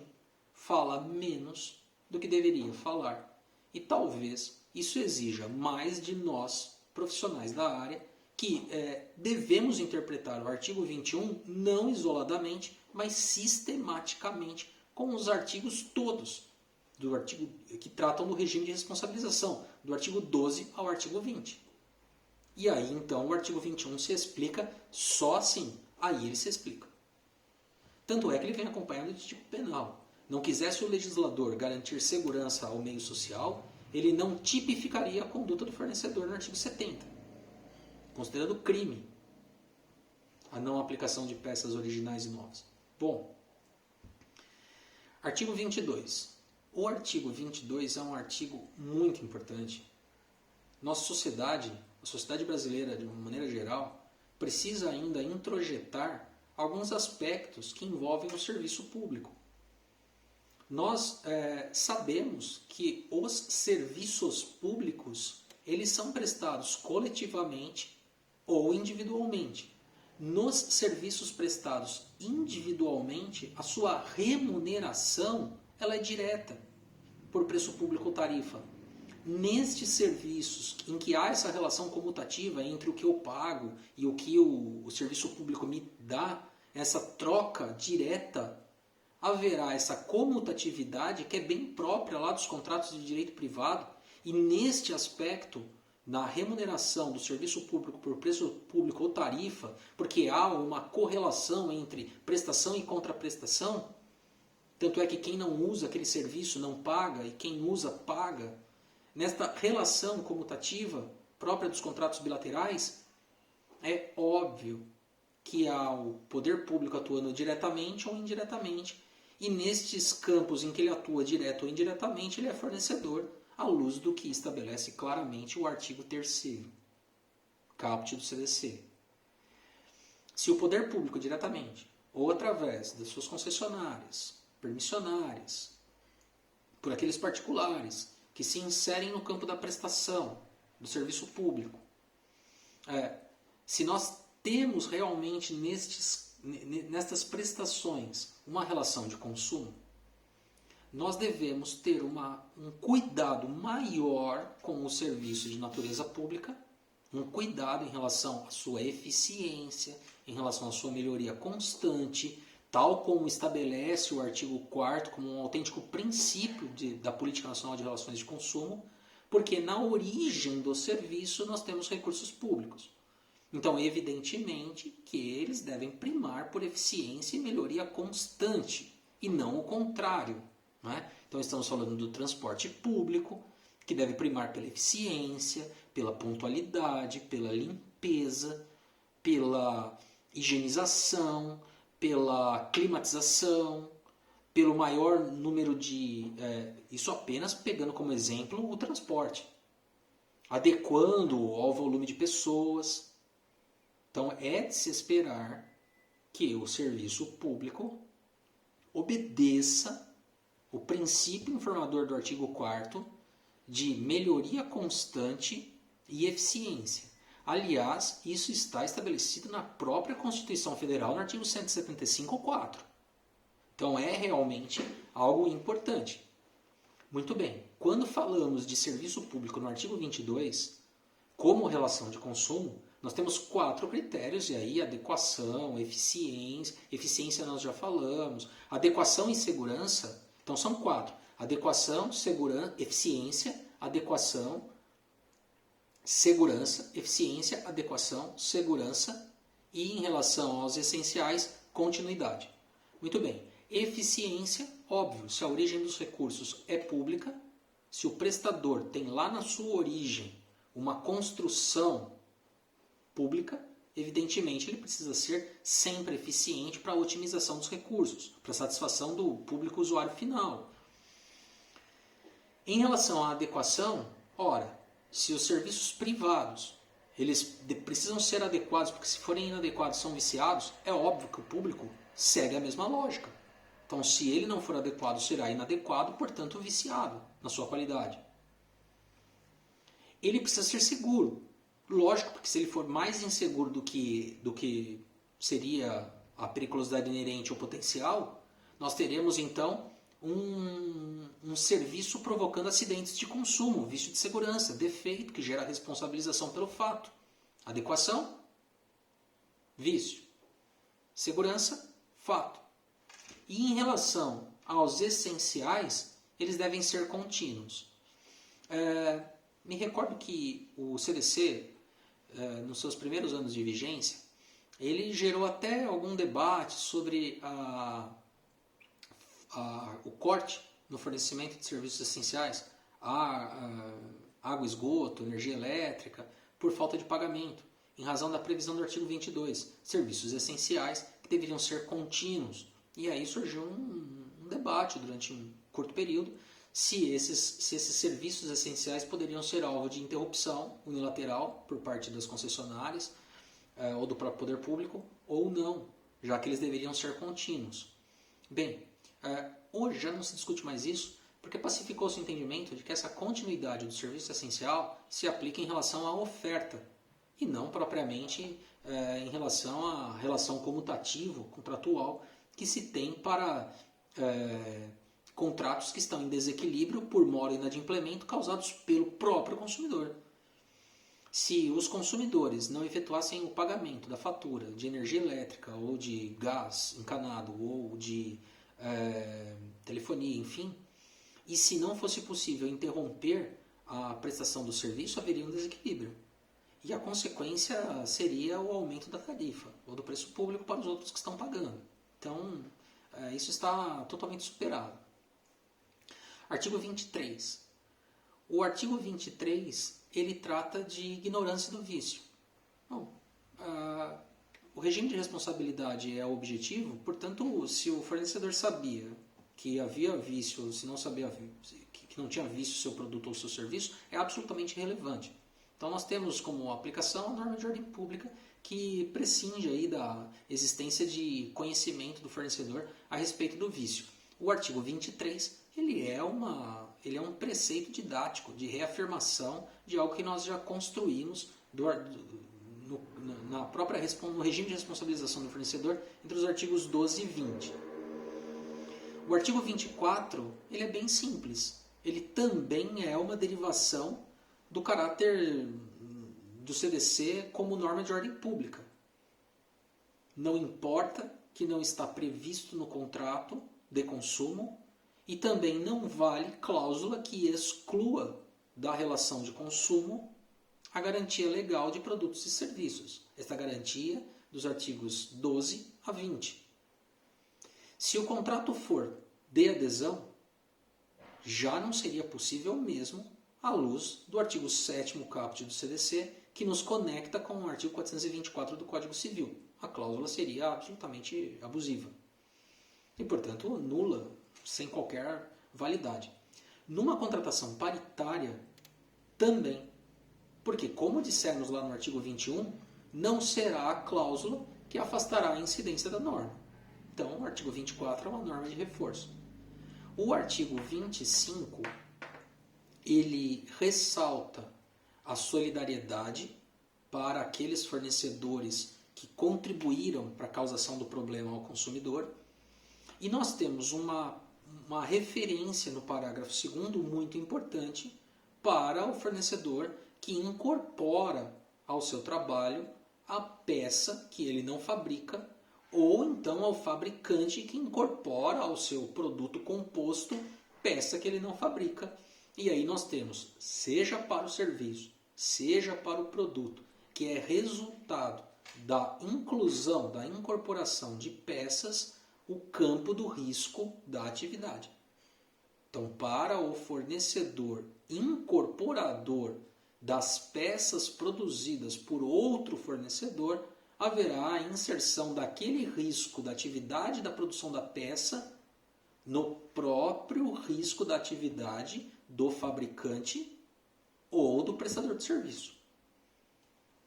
fala menos do que deveria falar. E talvez isso exija mais de nós, profissionais da área, que devemos interpretar o artigo 21 não isoladamente, mas sistematicamente, com os artigos todos do artigo que tratam do regime de responsabilização, do artigo 12 ao artigo 20. E aí então o artigo 21 se explica só assim. Aí ele se explica. Tanto é que ele vem acompanhado de tipo penal. Não quisesse o legislador garantir segurança ao meio social, ele não tipificaria a conduta do fornecedor no artigo 70, considerando crime a não aplicação de peças originais e novas. Bom, artigo 22. O artigo 22 é um artigo muito importante. Nossa sociedade, a sociedade brasileira de uma maneira geral, precisa ainda introjetar alguns aspectos que envolvem o serviço público. Nós sabemos que os serviços públicos eles são prestados coletivamente ou individualmente. nos serviços prestados individualmente, a sua remuneração ela é direta por preço público ou tarifa. Nestes serviços em que há essa relação comutativa entre o que eu pago e o que o serviço público me dá, essa troca direta, haverá essa comutatividade que é bem própria lá dos contratos de direito privado, e neste aspecto, na remuneração do serviço público por preço público ou tarifa, porque há uma correlação entre prestação e contraprestação, tanto é que quem não usa aquele serviço não paga e quem usa paga. Nesta relação comutativa própria dos contratos bilaterais, é óbvio que há o poder público atuando diretamente ou indiretamente, e nestes campos em que ele atua direto ou indiretamente, ele é fornecedor, à luz do que estabelece claramente o artigo 3º, caput do CDC. Se o poder público diretamente, ou através das suas concessionárias, permissionárias, por aqueles particulares que se inserem no campo da prestação do serviço público, se nós temos realmente nestas prestações uma relação de consumo, nós devemos ter um cuidado maior com o serviço de natureza pública, um cuidado em relação à sua eficiência, em relação à sua melhoria constante, tal como estabelece o artigo 4º como um autêntico princípio da Política Nacional de Relações de Consumo, porque na origem do serviço nós temos recursos públicos. Então, evidentemente que eles devem primar por eficiência e melhoria constante, e não o contrário. Não é? Então, estamos falando do transporte público, que deve primar pela eficiência, pela pontualidade, pela limpeza, pela higienização, pela climatização, pelo maior número de... isso apenas pegando como exemplo o transporte, adequando ao volume de pessoas. Então, é de se esperar que o serviço público obedeça o princípio informador do artigo 4º de melhoria constante e eficiência. Aliás, isso está estabelecido na própria Constituição Federal, no artigo 175.4. Então, é realmente algo importante. Muito bem, quando falamos de serviço público no artigo 22, como relação de consumo, nós temos 4 critérios, e aí adequação, eficiência nós já falamos, adequação e segurança, então são 4. Adequação, segurança, eficiência, adequação, segurança, eficiência, adequação, segurança e, em relação aos essenciais, continuidade. Muito bem, eficiência, óbvio, se a origem dos recursos é pública, se o prestador tem lá na sua origem uma construção pública, evidentemente ele precisa ser sempre eficiente para a otimização dos recursos, para a satisfação do público usuário final. Em relação à adequação, ora, se os serviços privados eles precisam ser adequados, porque se forem inadequados são viciados, é óbvio que o público segue a mesma lógica. Então, se ele não for adequado, será inadequado, portanto viciado na sua qualidade. Ele precisa ser seguro. Lógico, porque se ele for mais inseguro do que seria a periculosidade inerente ou potencial, nós teremos então um serviço provocando acidentes de consumo, vício de segurança, defeito que gera responsabilização pelo fato. Adequação, vício. Segurança, fato. E em relação aos essenciais, eles devem ser contínuos. Me recordo que o CDC, nos seus primeiros anos de vigência, ele gerou até algum debate sobre o corte no fornecimento de serviços essenciais, água, esgoto, energia elétrica, por falta de pagamento, em razão da previsão do artigo 22, serviços essenciais que deveriam ser contínuos. E aí surgiu um debate durante um curto período se esses serviços essenciais poderiam ser alvo de interrupção unilateral por parte das concessionárias ou do próprio poder público ou não, já que eles deveriam ser contínuos. Bem, hoje já não se discute mais isso, porque pacificou-se o entendimento de que essa continuidade do serviço essencial se aplica em relação à oferta e não propriamente em relação à relação comutativa, contratual, que se tem para contratos que estão em desequilíbrio por mora inadimplemento causados pelo próprio consumidor. Se os consumidores não efetuassem o pagamento da fatura de energia elétrica ou de gás encanado ou de telefonia, enfim, e se não fosse possível interromper a prestação do serviço, haveria um desequilíbrio. E a consequência seria o aumento da tarifa ou do preço público para os outros que estão pagando. Então, isso está totalmente superado. Artigo 23. O artigo 23, ele trata de ignorância do vício. Bom, o regime de responsabilidade é objetivo, portanto, se o fornecedor sabia que havia vício, ou se não sabia que não tinha vício o seu produto ou o seu serviço, é absolutamente irrelevante. Então nós temos como aplicação a norma de ordem pública que prescinde aí da existência de conhecimento do fornecedor a respeito do vício. O artigo 23, ele é um preceito didático de reafirmação de algo que nós já construímos no regime de responsabilização do fornecedor entre os artigos 12 e 20. O artigo 24, ele é bem simples. Ele também é uma derivação do caráter do CDC como norma de ordem pública. Não importa que não está previsto no contrato de consumo e também não vale cláusula que exclua da relação de consumo a garantia legal de produtos e serviços. Esta garantia dos artigos 12 a 20. Se o contrato for de adesão, já não seria possível mesmo à luz do artigo 7º caput do CDC, que nos conecta com o artigo 424 do Código Civil. A cláusula seria absolutamente abusiva e, portanto, nula, sem qualquer validade. Numa contratação paritária, também, porque, como dissemos lá no artigo 21, não será a cláusula que afastará a incidência da norma. Então, o artigo 24 é uma norma de reforço. O artigo 25, ele ressalta a solidariedade para aqueles fornecedores que contribuíram para a causação do problema ao consumidor. E nós temos uma referência no parágrafo 2º muito importante para o fornecedor que incorpora ao seu trabalho a peça que ele não fabrica, ou então ao fabricante que incorpora ao seu produto composto peça que ele não fabrica. E aí nós temos, seja para o serviço, seja para o produto, que é resultado da inclusão, da incorporação de peças, o campo do risco da atividade. Então, para o fornecedor incorporador das peças produzidas por outro fornecedor, haverá a inserção daquele risco da atividade da produção da peça no próprio risco da atividade do fabricante ou do prestador de serviço.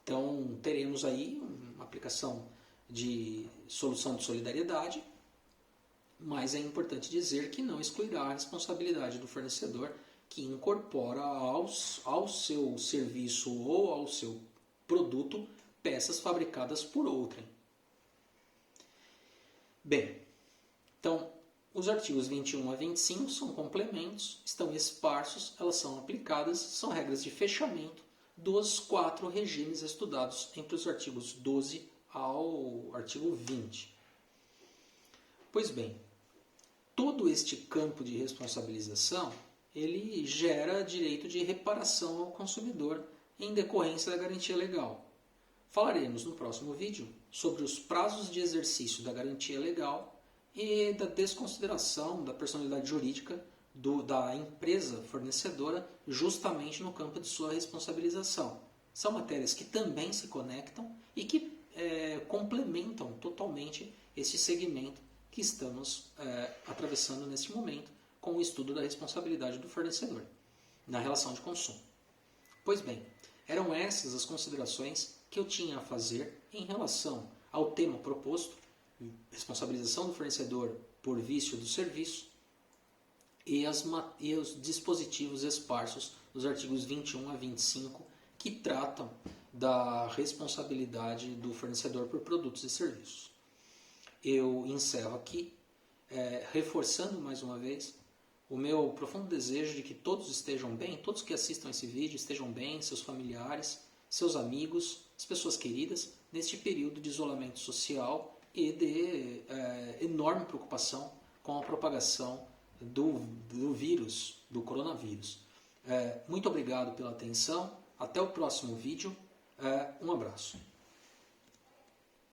Então, teremos aí uma aplicação de solução de solidariedade, mas é importante dizer que não excluirá a responsabilidade do fornecedor que incorpora ao seu serviço ou ao seu produto peças fabricadas por outrem. Bem, então, os artigos 21 a 25 são complementos, estão esparsos, elas são aplicadas, são regras de fechamento dos 4 regimes estudados entre os artigos 12 ao artigo 20. Pois bem, todo este campo de responsabilização, ele gera direito de reparação ao consumidor em decorrência da garantia legal. Falaremos no próximo vídeo sobre os prazos de exercício da garantia legal e da desconsideração da personalidade jurídica da empresa fornecedora justamente no campo de sua responsabilização. São matérias que também se conectam e que complementam totalmente esse segmento que estamos atravessando neste momento com o estudo da responsabilidade do fornecedor na relação de consumo. Pois bem, eram essas as considerações que eu tinha a fazer em relação ao tema proposto, responsabilização do fornecedor por vício do serviço, e os dispositivos esparsos dos artigos 21 a 25, que tratam da responsabilidade do fornecedor por produtos e serviços. Eu encerro aqui, reforçando mais uma vez o meu profundo desejo de que todos estejam bem, todos que assistam esse vídeo estejam bem, seus familiares, seus amigos, as pessoas queridas, neste período de isolamento social e de enorme preocupação com a propagação do vírus, do coronavírus. Muito obrigado pela atenção, até o próximo vídeo, um abraço.